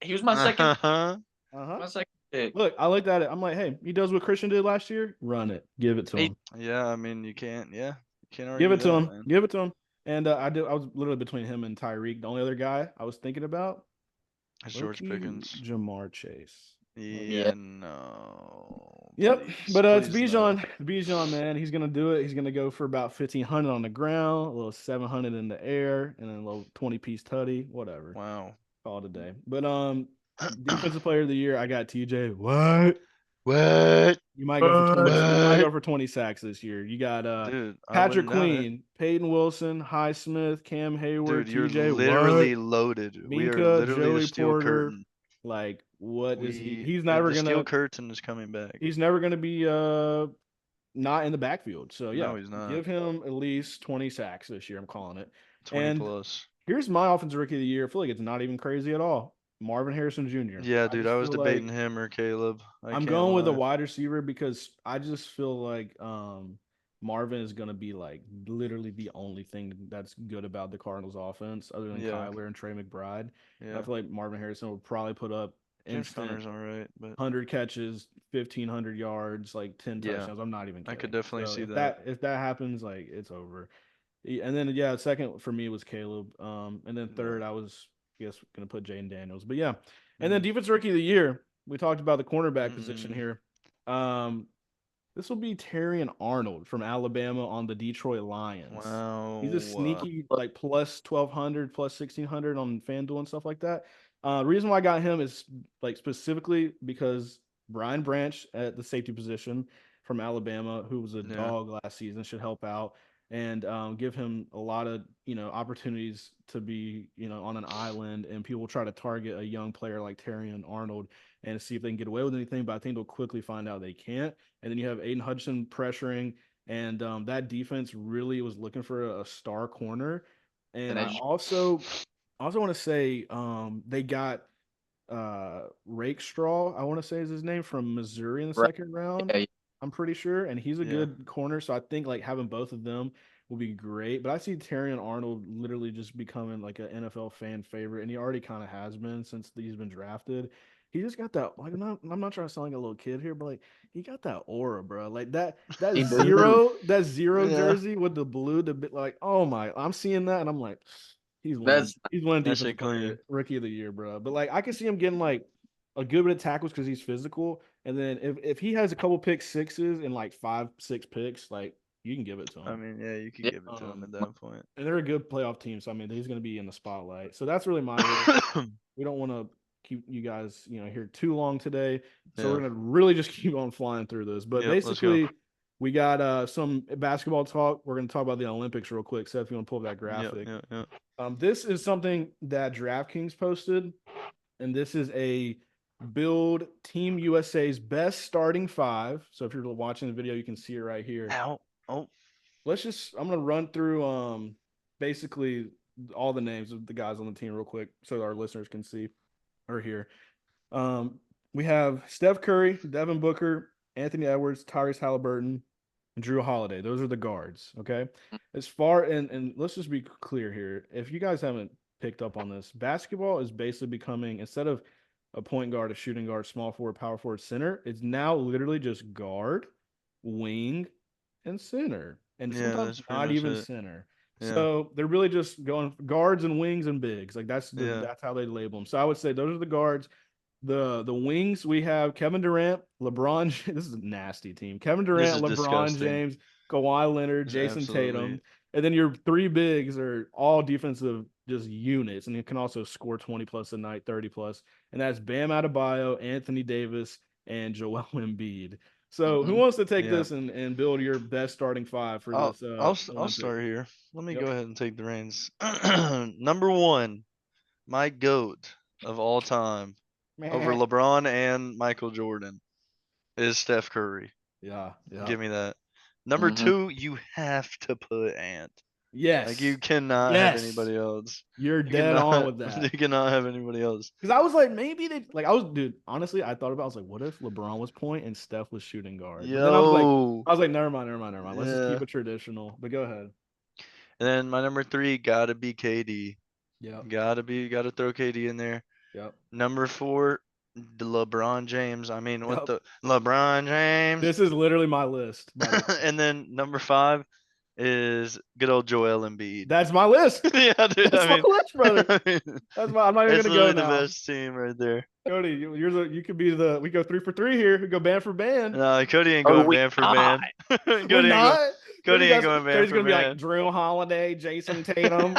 He was my second Uh-huh. Uh-huh. pick. Look, I looked at it. I'm like, hey, he does what Christian did last year. Run it. Give it to He, him. Yeah, I mean, you can't Give argue it to that, him. man. Give it to him. And I was literally between him and Tyreek. The only other guy I was thinking about, It's low George key, Pickens. Jamar Chase. yeah. Yeah, no. Yep, Please. but it's Please no. Bijan. Bijan, man, he's gonna do it. He's gonna go for about 1,500 on the ground, a little 700 in the air, and then a little 20-piece tutty, whatever. Wow. Call it a day. But defensive player of the year, I got TJ. What? What? You might go for 20. You might What? go for 20 sacks this year. You got Dude, I Patrick wouldn't doubt it. Queen, Peyton Wilson, Highsmith, Cam Dude, Hayward, you're TJ. What? literally loaded. We are Minka, literally the Joey steel Porter. curtain. Like, what is he? The steel curtain is coming back. He's never gonna be not in the backfield. So yeah, No, he's not. give him at least 20 sacks this year. I'm calling it. 20 And plus. here's my offensive rookie of the year. I feel like it's not even crazy at all. Marvin Harrison Jr. Yeah, I dude, just I was feel debating like him or Caleb. I I'm can't going with a lie. wide receiver because I just feel like Marvin is gonna be like literally the only thing that's good about the Cardinals offense other than Yeah, Kyler and Trey McBride. And I yeah. feel like Marvin Harrison will probably put up James instant Conner's all right, but 100 catches, 1,500 yards, like 10 yeah, touchdowns. I'm not even I could kidding. definitely So see if that. that happens, like it's over. And then yeah, second for me was Caleb. And then Yeah. third I guess gonna put Jaden Daniels. But yeah. And then Mm. defense rookie of the year. We talked about the cornerback position Mm-mm. here. This will be Terrion Arnold from Alabama on the Detroit Lions. He's a Wow. sneaky like plus 1,200, plus 1,600 on FanDuel and stuff like that. Reason why I got him is like specifically because Brian Branch at the safety position from Alabama, who was a Yeah. dog last season, should help out. and give him a lot of opportunities to be on an island, and people will try to target a young player like Terrion Arnold and see if they can get away with anything. But I think they'll quickly find out they can't. And then you have Aiden Hudson pressuring, and that defense really was looking for a star corner. And And I as also want to say they got Rakestraw, I want to say is his name, from Missouri in the right, second round. yeah, I'm pretty sure, and he's a Yeah. good corner. So I think like having both of them will be great. But I see Terrion Arnold literally just becoming like an NFL fan favorite, and he already kind of has been since he's been drafted. He just got that like I'm not trying to sound like a little kid here, but like he got that aura, bro. Like that he do. zero Yeah. jersey with the blue, the bit like oh my, I'm seeing that and I'm like he's winning. That's He's winning That defensive shit clean. player, rookie of the year, bro. But like I can see him getting like a good bit of tackles because he's physical. And then if he has a couple pick sixes and like 5, 6 picks, like you can give it to I him. mean, yeah, you could yeah. give it to him at my- that point. And they're a good playoff team, so I mean he's going to be in the spotlight. So that's really my list. We don't want to keep you guys here too long today, so we're Yeah. going to really just keep on flying through this. But Yep. Let's go. basically, we got some basketball talk. We're going to talk about the Olympics real quick. Seth, if you want to pull up that Yep. graphic. Yep. Yep. This is something that DraftKings posted, and this is a build Team USA's best starting five. So if you're watching the video, you can see it right here. Ow. Oh. I'm gonna run through basically all the names of the guys on the team real quick so our listeners can see or hear. Um, we have Steph Curry, Devin Booker, Anthony Edwards, Tyrese Halliburton, and Drew Holiday. Those are the guards. Okay. As far and let's just be clear here. If you guys haven't picked up on this, basketball is basically becoming, instead of a point guard, a shooting guard, small forward, power forward, center, it's now literally just guard, wing, and center. And Yeah, sometimes that's pretty not much even it. center. Yeah. So they're really just going guards and wings and bigs. Like Yeah. that's how they label them. So I would say those are the guards. The wings, we have Kevin Durant, LeBron. This is a nasty team. Kevin This Durant, is LeBron disgusting. James, Kawhi Leonard, It's Jason absolutely. Tatum, and then your three bigs are all defensive just units, and you can also score 20 plus a night, 30 plus, and that's Bam Adebayo, Anthony Davis, and Joel Embiid. So who Mhm. wants to take Yeah. this and build your best starting five for I'll this I'll Olympic? start here. Let me Yep. go ahead and take the reins. Number one, my goat of all time over LeBron and Michael Jordan is Steph Curry. Yeah, yeah. Give me that. Number Mhm. two, you have to put Ant. Like you Yes. cannot have Yes. anybody else. You're You dead on cannot with you that. cannot have anybody else. Because I was like, maybe they like I was dude, honestly, I thought about I was like, what if LeBron was point and Steph was shooting guard? But then Yo. I was like, never mind, never mind, never mind. Let's just keep Yeah. it traditional. But go ahead. And then my number three gotta be KD. Yep. Gotta throw KD in there. Yep. Number four, the LeBron James. I mean, what Yep. the LeBron James. This is literally my list, by the way. And then number five is good old Joel Embiid. That's my list. Yeah, dude. That's my list, brother. I'm not even That's gonna go literally the now. best team right there. Cody, you could be we go 3 for 3 here. We go band for band. No, Cody ain't Oh, going we band for not. band. We're Cody ain't going. not. Cody ain't going band Cody's for gonna be like band. Drew Holiday, Jason Tatum.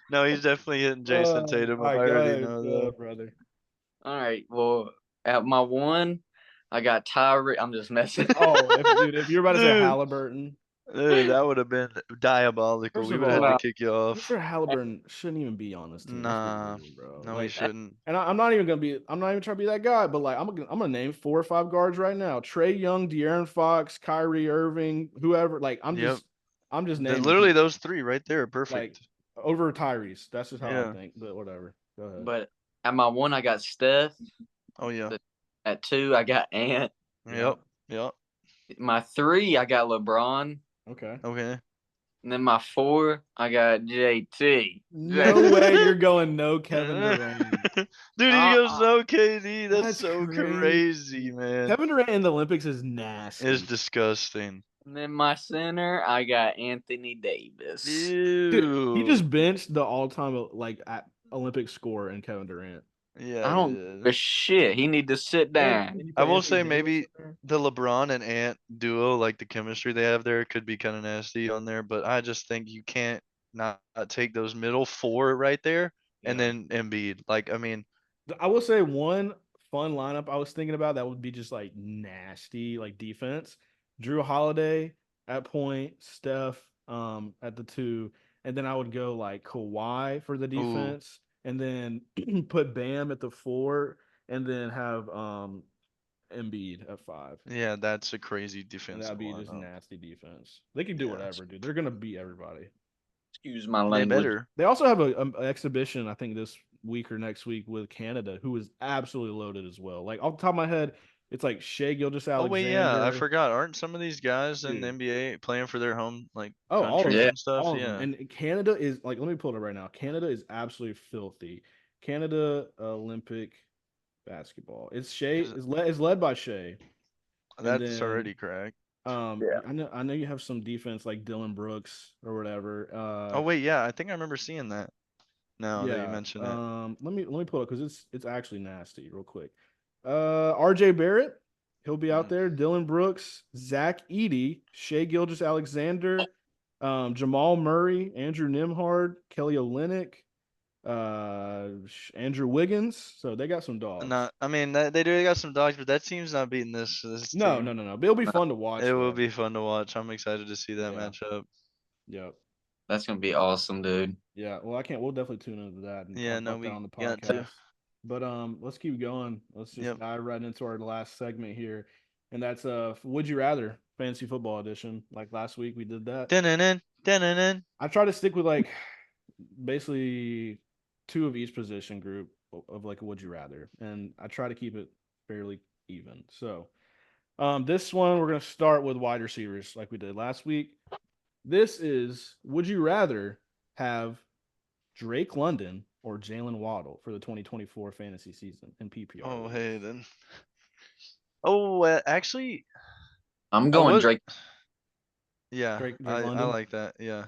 No, he's definitely hitting Jason Tatum All up. right, I already know go that. ahead, brother. All right. Well, at my one, I got Tyree. I'm just messing. Oh, if you're about to say Dude, Halliburton, that would have been diabolical. first We of would have had to all, Nah, kick you off. Mr. Halliburton shouldn't even be on this team. Let's be Nah, real, bro. no, he Like, shouldn't. and I'm not even gonna be. I'm not even trying to be that guy. But like, I'm gonna name 4 or 5 guards right now: Trey Young, De'Aaron Fox, Kyrie Irving, whoever. Like, Yep. I'm just naming Literally people. those three right there are Like perfect. over Tyrese. That's just how I Yeah. think. But whatever. Go ahead. but at my one, I got Steph. Oh yeah. At two, I got Ant. Yep. Yep. My three, I got LeBron. Okay. Okay. And then my four, I got JT. No way you're going no Kevin Durant. Dude, he goes no KD. That's so crazy, man. Kevin Durant in the Olympics is It's nasty. disgusting. And then my center, I got Anthony Davis. Dude, he Ew. just benched the all-time like Olympic score in Kevin Durant. Yeah, I he don't did. give a shit. He need to sit down. You I put will Anthony say Davis maybe in there? the LeBron and Ant duo, like the chemistry they have there, could be kind of nasty on there. But I just think you can't not take those middle four right there and Yeah. then Embiid. Like, I mean, I will say one fun lineup I was thinking about that would be just like nasty, like defense. Drew Holiday at point, Steph, at the two, and then I would go like Kawhi for the Ooh, defense, and then put Bam at the four, and then have Embiid at five, yeah, that's a crazy and defensive that'd be just lineup. nasty defense. They can do Yeah, whatever, dude. They're gonna beat everybody. Excuse my they language. better. They also have a exhibition, I think, this week or next week with Canada, who is absolutely loaded as well. Like off the top of my head, it's like Shea Gilgis Oh wait, yeah, I Alexander, forgot. Aren't some of these guys in the dude. NBA playing for their home like Oh, all of countries Yeah, them, and stuff? all of them. Yeah, And Canada is like, let me pull it up right now. Canada is absolutely filthy. Canada Olympic basketball. It's Shea because is led by Shea, and that's then already cracked. yeah. I know you have some defense like Dylan Brooks or whatever. Oh wait, yeah, I think I remember seeing that. Now that you Yeah. mention it, Let me pull it because it's actually nasty real quick. RJ Barrett, he'll be out mm. there. Dylan Brooks, Zach Eady, Shea Gilgis Alexander, Jamal Murray, Andrew Nimhard, Kelly Olynyk, Andrew Wiggins. So they got some dogs. not. I mean, they do got some dogs, but that team's not beating this No, team. no, no, no. But it'll be No, fun to It watch will though. be fun to watch. I'm excited to see that Yeah. matchup. Yep. that's gonna be awesome, dude. Yeah, well, I can't. We'll definitely tune into that and Yeah, talk no, about that we on the got to. podcast. But let's keep going. Let's just Yep. dive right into our last segment here, and that's Would You Rather Fantasy Football Edition. Like last week, we did that. Dun-dun-dun, dun-dun-dun. I try to stick with like basically two of each position group of like a Would You Rather, and I try to keep it fairly even. So, this one we're gonna start with wide receivers like we did last week. This is Would you rather have Drake London or Jalen Waddle for the 2024 fantasy season in PPR Oh, leagues? hey then. Oh, actually, I'm I going was. Drake. Yeah, Drake I London. like that. Yeah,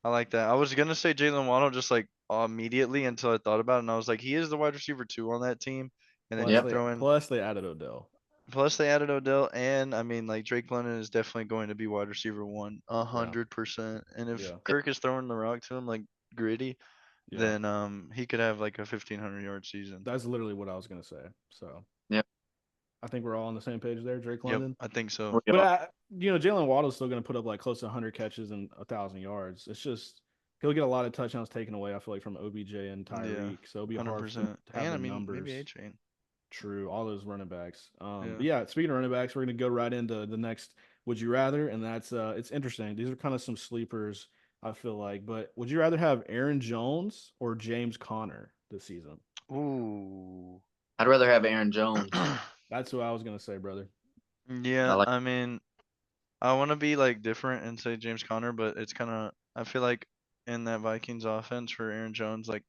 I like that. I was gonna say Jalen Waddle just like immediately until I thought about it, and I was like, he is the wide receiver two on that team, and then Plus you Yep. they throw in. plus they added Odell. Plus, they added Odell, and I mean, like Drake London is definitely going to be wide receiver one, Yeah, 100%. And if yeah, Kirk is throwing the rock to him like gritty, yeah. then he could have like a 1,500-yard season. That's literally what I was gonna say. So Yep. I think we're all on the same page there, Drake Yep, London. I think so. We But are. Jalen Waddle's still gonna put up like close to 100 catches and 1,000 yards. It's just he'll get a lot of touchdowns taken away. I feel like from OBJ and Yeah, Tyreek, so it'll be hard for them 100%. to have And the I mean, maybe A numbers. Chain. True, all those running backs. Yeah. But yeah, speaking of running backs, we're gonna go right into the next would you rather, and that's it's interesting. These are kind of some sleepers, I feel like. But would you rather have Aaron Jones or James Conner this season? Ooh. I'd rather have Aaron Jones. That's who I was gonna say, brother. I Yeah, like. I mean, I want to be like different and say James Conner, but it's kind of I feel like in that Vikings offense for Aaron Jones, like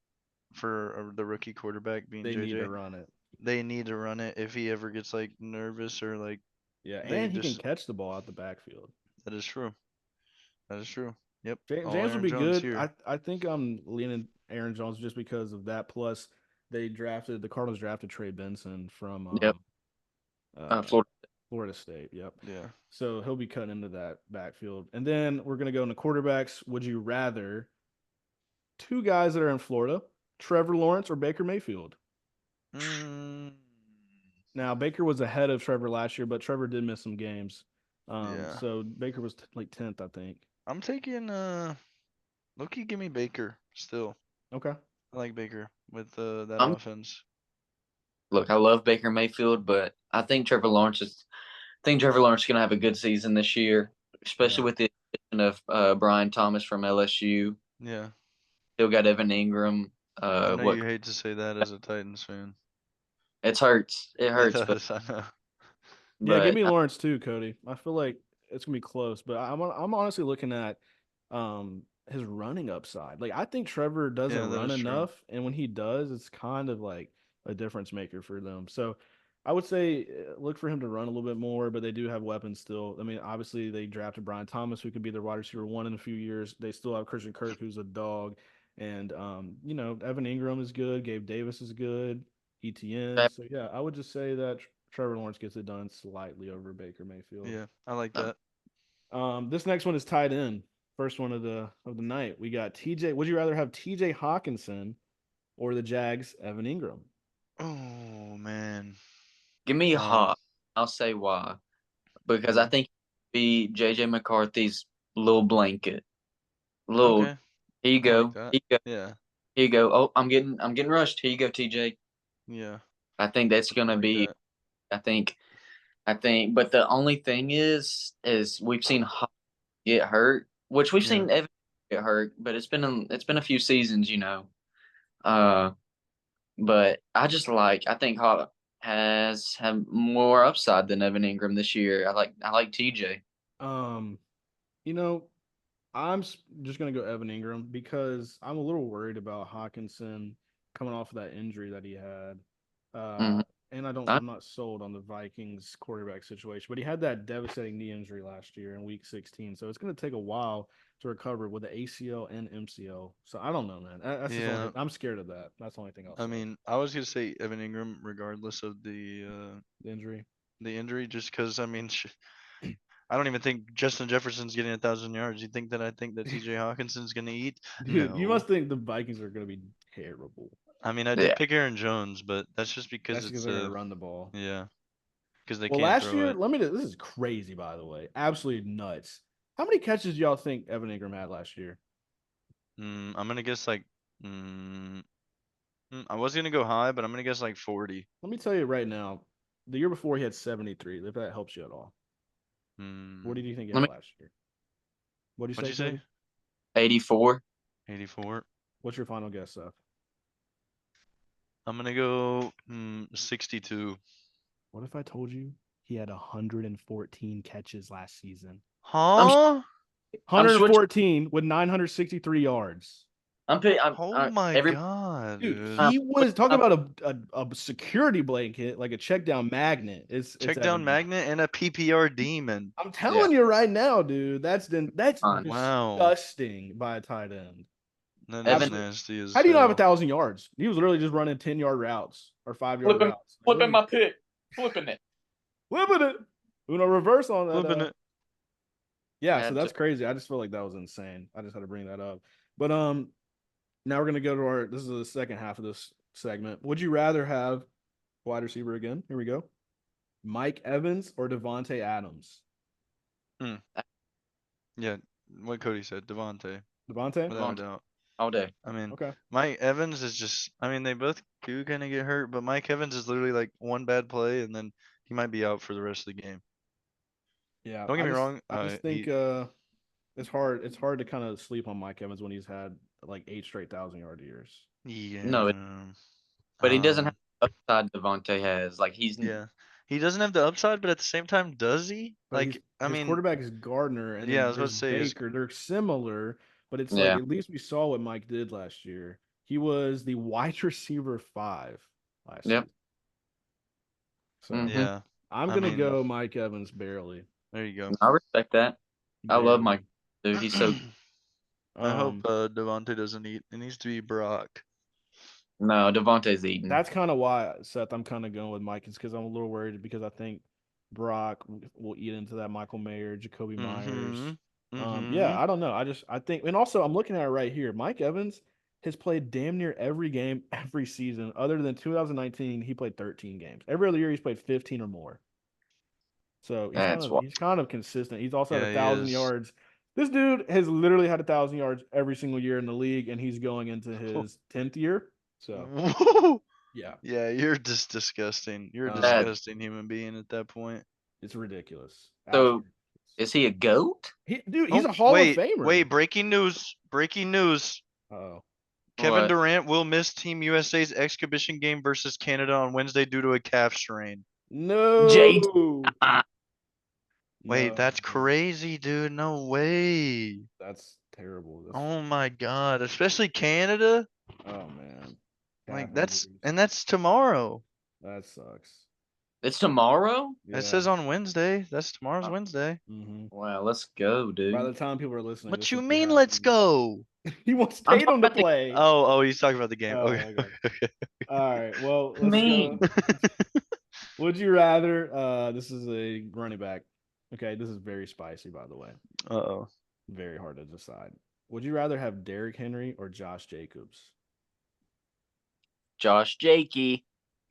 for the rookie quarterback being They need to JJ, run it. they need to run it if he ever gets like nervous or like Yeah, they and he can just catch the ball out the backfield. that is true. That is true. Yep. All James will Aaron be Jones good. here. I think I'm leaning Aaron Jones just because of that. Plus, the Cardinals drafted Trey Benson from Yep. uh, Florida. Florida State. Yep. Yeah. So he'll be cutting into that backfield. And then we're gonna go into quarterbacks. Would you rather two guys that are in Florida, Trevor Lawrence or Baker Mayfield? Mm, Now Baker was ahead of Trevor last year, but Trevor did miss some games. yeah. So Baker was like 10th, I think. I'm taking Loki. Give me Baker still. Okay. I like Baker with that I'm offense. look. I love Baker Mayfield, but I think Trevor Lawrence is. I think Trevor Lawrence is gonna have a good season this year, Yeah. especially with the addition of Brian Thomas from LSU. Yeah. Still got Evan Ingram. I know What you hate to say that as a Titans fan. it hurts. It It hurts, does. I know. Yeah, give but me Lawrence too, Cody. I feel like it's gonna be close, but I'm honestly looking at his running upside. Like I think Trevor doesn't Yeah, that run is true. enough, and when he does, it's kind of like a difference maker for them. So I would say look for him to run a little bit more, but they do have weapons still. I mean, obviously they drafted Brian Thomas, who could be their wide receiver one in a few years. They still have Christian Kirk, who's a dog, and Evan Ingram is good. Gabe Davis is good. ETN. So yeah, I would just say that Trevor Lawrence gets it done slightly over Baker Mayfield. Yeah, I like um, that. This next one is tied in. First one of the night. We got TJ. Would you rather have TJ Hawkinson or the Jags Evan Ingram? Oh man. give me Um. Hawk. I'll say why because I Okay. think be JJ McCarthy's little blanket. Little. Okay, Here you I like go. that. Here you go. Yeah, Here you go. Oh, I'm getting rushed. Here you go, TJ. yeah, I think that's I gonna like be. that. I think. But the only thing is we've seen Hawk get hurt, which we've Yeah, seen Evan get hurt, but it's been a few seasons, Uh, but I think Hawk has have more upside than Evan Ingram this year. I like TJ. Um, you know, just gonna go Evan Ingram because I'm a little worried about Hawkinson coming off of that injury that he had. Hmm. And I, I'm not sold on the Vikings quarterback situation, but he had that devastating knee injury last year in week 16. So it's gonna take a while to recover with the ACL and MCL. So I don't know, man. That's just only yeah. I'm scared of that. That's the only thing I'll I say. mean, I was gonna say Evan Ingram, regardless of The injury. the injury, just because I mean, I don't even think Justin Jefferson's getting 1,000 yards. You think that I think that T.J. Hawkinson's gonna eat? Dude, you No. must think the Vikings are gonna be terrible. I mean, I did yeah. pick Aaron Jones, but that's just because That's because it's they're gonna run the ball. yeah, because they Well, can't last throw year, it. this is crazy, by the way. Absolutely nuts. How many catches do y'all think Evan Ingram had last year? I'm gonna guess like, mm, I was gonna go high, but I'm gonna guess like 40. Let me tell you right now, the year before he had 73, if that helps you at all. What Hmm, did you think he Let had me last year? What do you what'd say, you say? Cody? 84. 84. What's your final guess, Seth? I'm gonna go 62. What if I told you he had 114 catches last season? I'm Huh? I'm switching. 114 with 963 yards. Oh my Every god, Dude, dude. he was talking I'm, about a security blanket, like a check down magnet. It's Check Evan down Ingram. Magnet and a PPR demon. I'm yeah. telling you right now, dude. That's Fine. Wow. disgusting by a tight end. That is Evan Absolutely. nasty How as do you not have a hell. thousand yards? He was literally just running 10-yard routes or 5-yard flipping routes. Like, what flipping are you my pick, flipping it. flipping it? Uno reverse on that. Flipping it. Yeah. So Had to. that's crazy. I just feel like that was insane. I just had to bring that up. But now we're gonna go to our. This is the second half of this segment. Would you rather have wide receiver again? Here we go. Mike Evans or Devonte Adams? Hmm. Yeah, what Cody said, Devontae, Devonte. without a Devontae doubt. all day. I mean, Okay. Mike Evans is just, I mean, they both do kind of get hurt, but Mike Evans is literally like one bad play and then he might be out for the rest of the game. Yeah. Don't get me wrong. I just think it's hard. It's hard to kind of sleep on Mike Evans when he's had like 8 straight 1,000-yard years. No, Yeah, but he doesn't have um, the upside Devontae has. Like he's yeah, he doesn't have the upside, but at the same time, does he? But he's Like, I his mean, quarterback is Gardner, and yeah, I then was about there's to say, is Baker. They're similar, but it's like yeah. at least we saw what Mike did last year. He was the wide receiver 5 last Yep. season. So Mm-hmm. yeah, I'm I gonna mean, go Mike Evans barely, there you go. I respect that. I love Mike, barely. dude. He's so I hope Um, Devontae doesn't eat. It needs to be Brock. no. Devontae's eating. that's kind of why Seth. I'm kind of going with Mike is because I'm a little worried because I think Brock will eat into that Michael Mayer, Jacoby Mm-hmm. Myers. Mm-hmm. Yeah, I don't know. I think, and also I'm looking at it right here. Mike Evans has played damn near every game every season, other than 2019. He played 13 games. Every other year he's played 15 or more. So That's why. he's kind of consistent. He's also had a Yeah, he thousand is. yards. This dude has literally had 1,000 yards every single year in the league, and he's going into his 10th year. So Whoa. yeah, Yeah, you're just disgusting. You're a That. um, disgusting human being at that point. it's ridiculous. So Absolutely. is he a goat? Dude, he's Oh, a Hall of wait, Famer. breaking news. Breaking news. Oh, Kevin What? Durant will miss Team USA's exhibition game versus Canada on Wednesday due to a calf strain. Jake. no, Wait, no, that's crazy, dude. No way. that's terrible. That's Oh my god, especially Canada? oh man, calf Like that's injuries. and that's tomorrow. That sucks. It's tomorrow. It Yeah. says on Wednesday. That's tomorrow's Uh, Wednesday. Wow. Let's go, By dude. the time people are listening, What this you will be mean let's happening. go? He wants I'm talking Tatum to about the play. Oh, he's talking about the game. Okay. Oh, okay. All right. Well, let's go. mean. Would you rather? This is a running back. Okay, this is very spicy, by the way. Uh-oh. Very hard to decide. Would you rather have Derrick Henry or Josh Jacobs? Josh Jakey.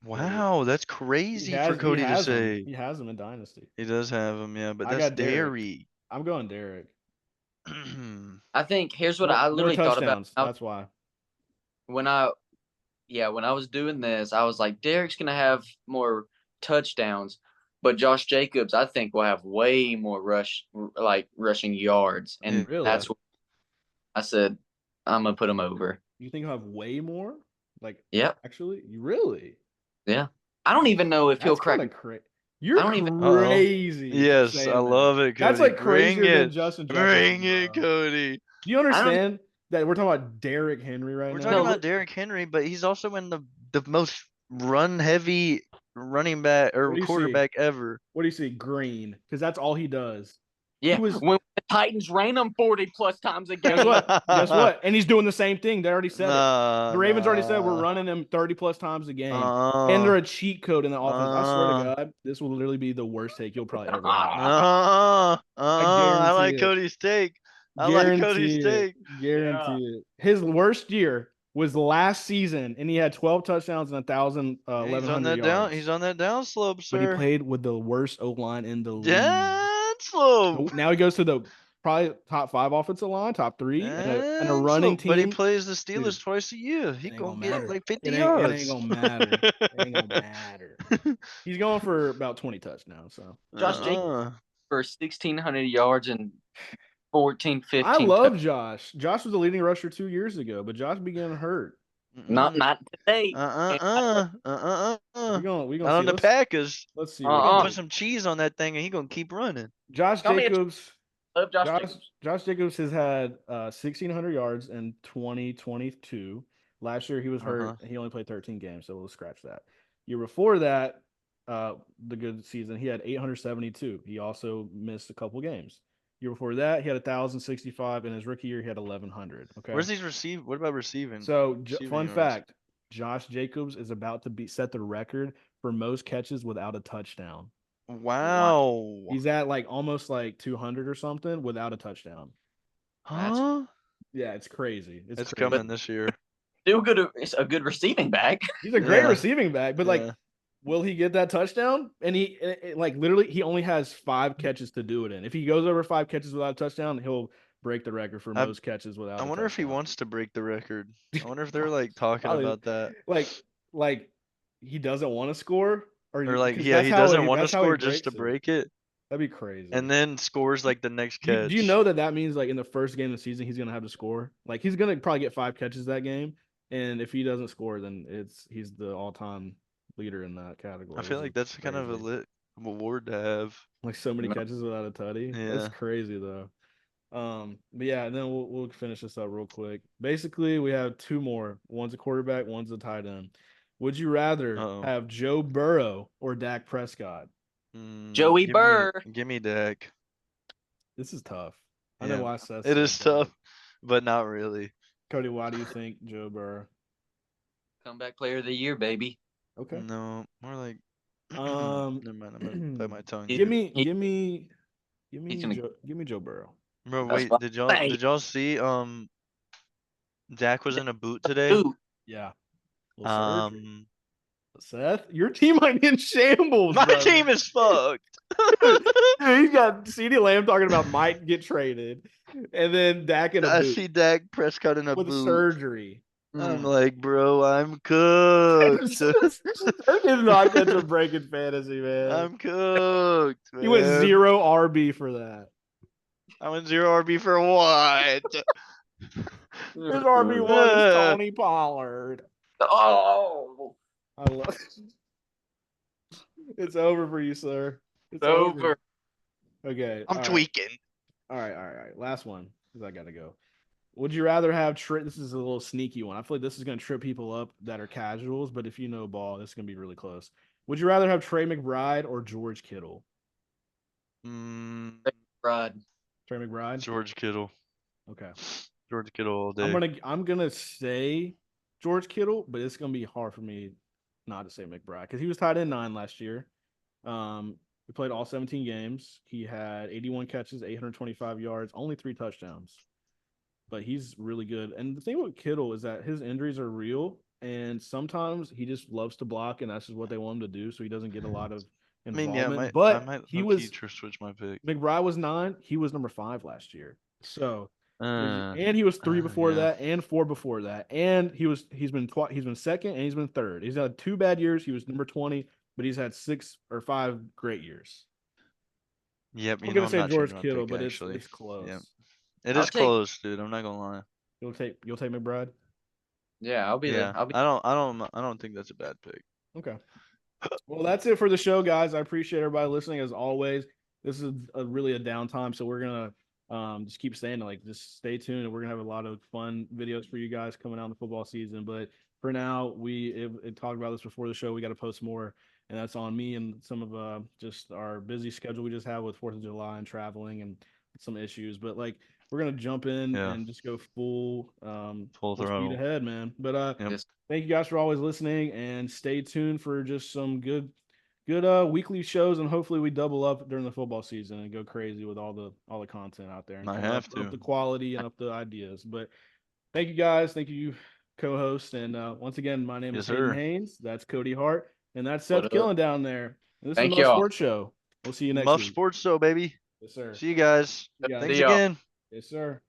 Cody. Wow, that's crazy for He Cody to has him. say. He has him in Dynasty. He does have him, yeah, but I that's got Derrick. dairy. I'm going Derrick. I think here's what More, I more literally thought about touchdowns. That's why. when I was doing this. I was like, Derek's gonna have more touchdowns, but Josh Jacobs, I think, will have way more rushing yards, and Really? that's what I said. I'm gonna put him over. You think he'll have way more? Like, Yep. actually, you really? Yeah. I don't even know if he'll That's crack. kind of crazy. I You're don't even. Uh-oh. crazy for Yes, I saying that. love it, That's Cody. like Bring crazier than it. Justin Bring Jefferson, it, bro. Cody. Do you I don't. understand that we're talking about Derrick Henry right We're now? talking No. about Derrick Henry, but he's also in the most run heavy running back What or do you see? quarterback ever. What do you see? Green, because that's all he does. Yeah. He was. When the Titans ran them 40+ times a Guess game. what? Guess what? And he's doing the same thing. They already said it. Nah, The Ravens already said we're nah. running him 30 plus times a game. And Uh, they're a cheat code in the offense. I swear to uh, God, this will literally be the worst take you'll probably ever have. I I guarantee like it. Cody's take. I like Cody's Guarantee it. take. Yeah. Guarantee it. His worst year was last season, and he had 12 touchdowns and 1,100 He's yards. on that down slope, But he sir. played with the worst O line in the league. Down slope. Now he goes to the probably top 5 offensive line, top 3, and a Down running slope. But he team. plays the Dude, Steelers twice a year. He it ain't gonna gonna get matter. like 50 It ain't yards. gonna matter. It ain't gonna matter. He's going for about 20 touchdowns. So Josh Jacobs for 1,600 yards and 14, I 15 love touchdowns. Josh. Josh was the leading rusher 2 years ago, but Josh began hurt. Not today. We gonna Not see. on the Packers. Let's see We're real gonna Uh-uh. put quick. some cheese on that thing and he gonna keep running. Josh Call me a Jacobs. love Josh Josh Jacobs. Josh Jacobs has had 1,600 yards in 2022. Last year he was Uh-huh. hurt. He only played 13 games, so we'll scratch that. Year before that, the good season, he had 872. He also missed a couple games. Year before that, he had 1,065. In his rookie year, he had 1,100. Okay. Where's these receive? What about receiving? So, Receiving fun yards. fact: Josh Jacobs is about to set the record for most catches without a touchdown. Wow. He's at like almost like 200 or something without a touchdown. Huh? Yeah, it's crazy. It's Crazy. coming this year. Still good. It's a good receiving back. He's a great Yeah. receiving back, but like, Yeah. will he get that touchdown? And like literally, he only has 5 catches to do it in. If he goes over 5 catches without a touchdown, he'll break the record for I- most catches without I a wonder if he touchdown. wants to break the record. I wonder if they're like talking Probably, about that. like he doesn't want to score, Or like, because yeah, that's he how doesn't want to that's how he score just to breaks it. break it. That'd be crazy. And then scores like the next catch. Do you know that means like in the first game of the season he's gonna have to score? Like he's gonna probably get 5 catches that game, and if he doesn't score, then he's the all-time leader in that category. I feel like that's kind of a lit award to have. Like so many catches without a tutty. Yeah. That's crazy though. But yeah, and then we'll finish this up real quick. Basically, we have 2 more. One's a quarterback, one's a tight end. Would you rather have Joe Burrow or Dak Prescott? Joey Burr. Give me Dak. This is tough. I Yeah, know why Seth it said is that. tough, but not really. Cody, why do you think Joe Burrow? Comeback player of the year, baby. Okay. No, more like. Never mind. I'm gonna bite my tongue. Give me Joe Burrow. Bro, That's wait. what Did I say. y'all see? Dak was in a boot today. Ooh, Yeah. Little surgery. Um, Seth, your team might be in shambles. my brother. team is fucked. Dude, he's got CeeDee Lamb talking about might get traded, and then Dak in a I boot see Dak Prescott in a with boot. surgery. I'm like, bro, I'm cooked. Seth is not good to breaking fantasy, man. I'm cooked. He went man. 0 RB for that. I went 0 RB for what? His RB1 is Tony Pollard. Oh, I love It's over for you, sir. It's over. Okay. I'm tweaking. All right. Last one, because I gotta go. Would you rather have this is a little sneaky one. I feel like this is gonna trip people up that are casuals, but if you know ball, this is gonna be really close. Would you rather have Trey McBride or George Kittle? Rod. Trey McBride? George Kittle. Okay. George Kittle all day. I'm gonna say George Kittle, but it's gonna be hard for me not to say McBride because he was tied in 9 last year. He played all 17 games. He had 81 catches, 825 yards, only 3 touchdowns. But he's really good. And the thing with Kittle is that his injuries are real, and sometimes he just loves to block, and that's just what they want him to do. So he doesn't get a lot of involvement. I mean, yeah, but I might he was switch my pick. McBride was 9. He was number 5 last year. So Uh, and he was 3 before yeah. that and 4 before that. And he's been second and he's been third. He's had 2 bad years. He was number 20, but he's had 6 or 5 great years. Yep. I'm You know gonna I'm say not George changing my Kittle, pick but actually. it's close. Yep. It I'll is take. close, dude. I'm not gonna lie. You'll take McBride? Yeah, I'll be there. Yeah. I'll be. I don't think that's a bad pick. Okay. Well, that's it for the show, guys. I appreciate everybody listening as always. This is really a downtime, so we're gonna just keep saying it, like just stay tuned, and we're gonna have a lot of fun videos for you guys coming out in the football season. But for now, it talked about this before the show. We got to post more, and that's on me and some of just our busy schedule we just have with 4th of July and traveling and some issues. But like we're gonna jump in Yeah. and just go full Full full speed throttle. ahead, man. But Yep. Yes. thank you guys for always listening, and stay tuned for just some good weekly shows, and hopefully we double up during the football season and go crazy with all the content out there and Might come have up to. the quality and up the ideas. But thank you guys, thank you co-host, and once again, my name is Yes, Hayden sir. Haynes, that's Cody Hart, and that's Seth What up? Killen down there. And this is Thank Muff y'all. Sports Show. We'll see you next Muff week. Sports Show, baby. Yes, sir. See you guys. You guys. Thanks See y'all. again. Yes, sir.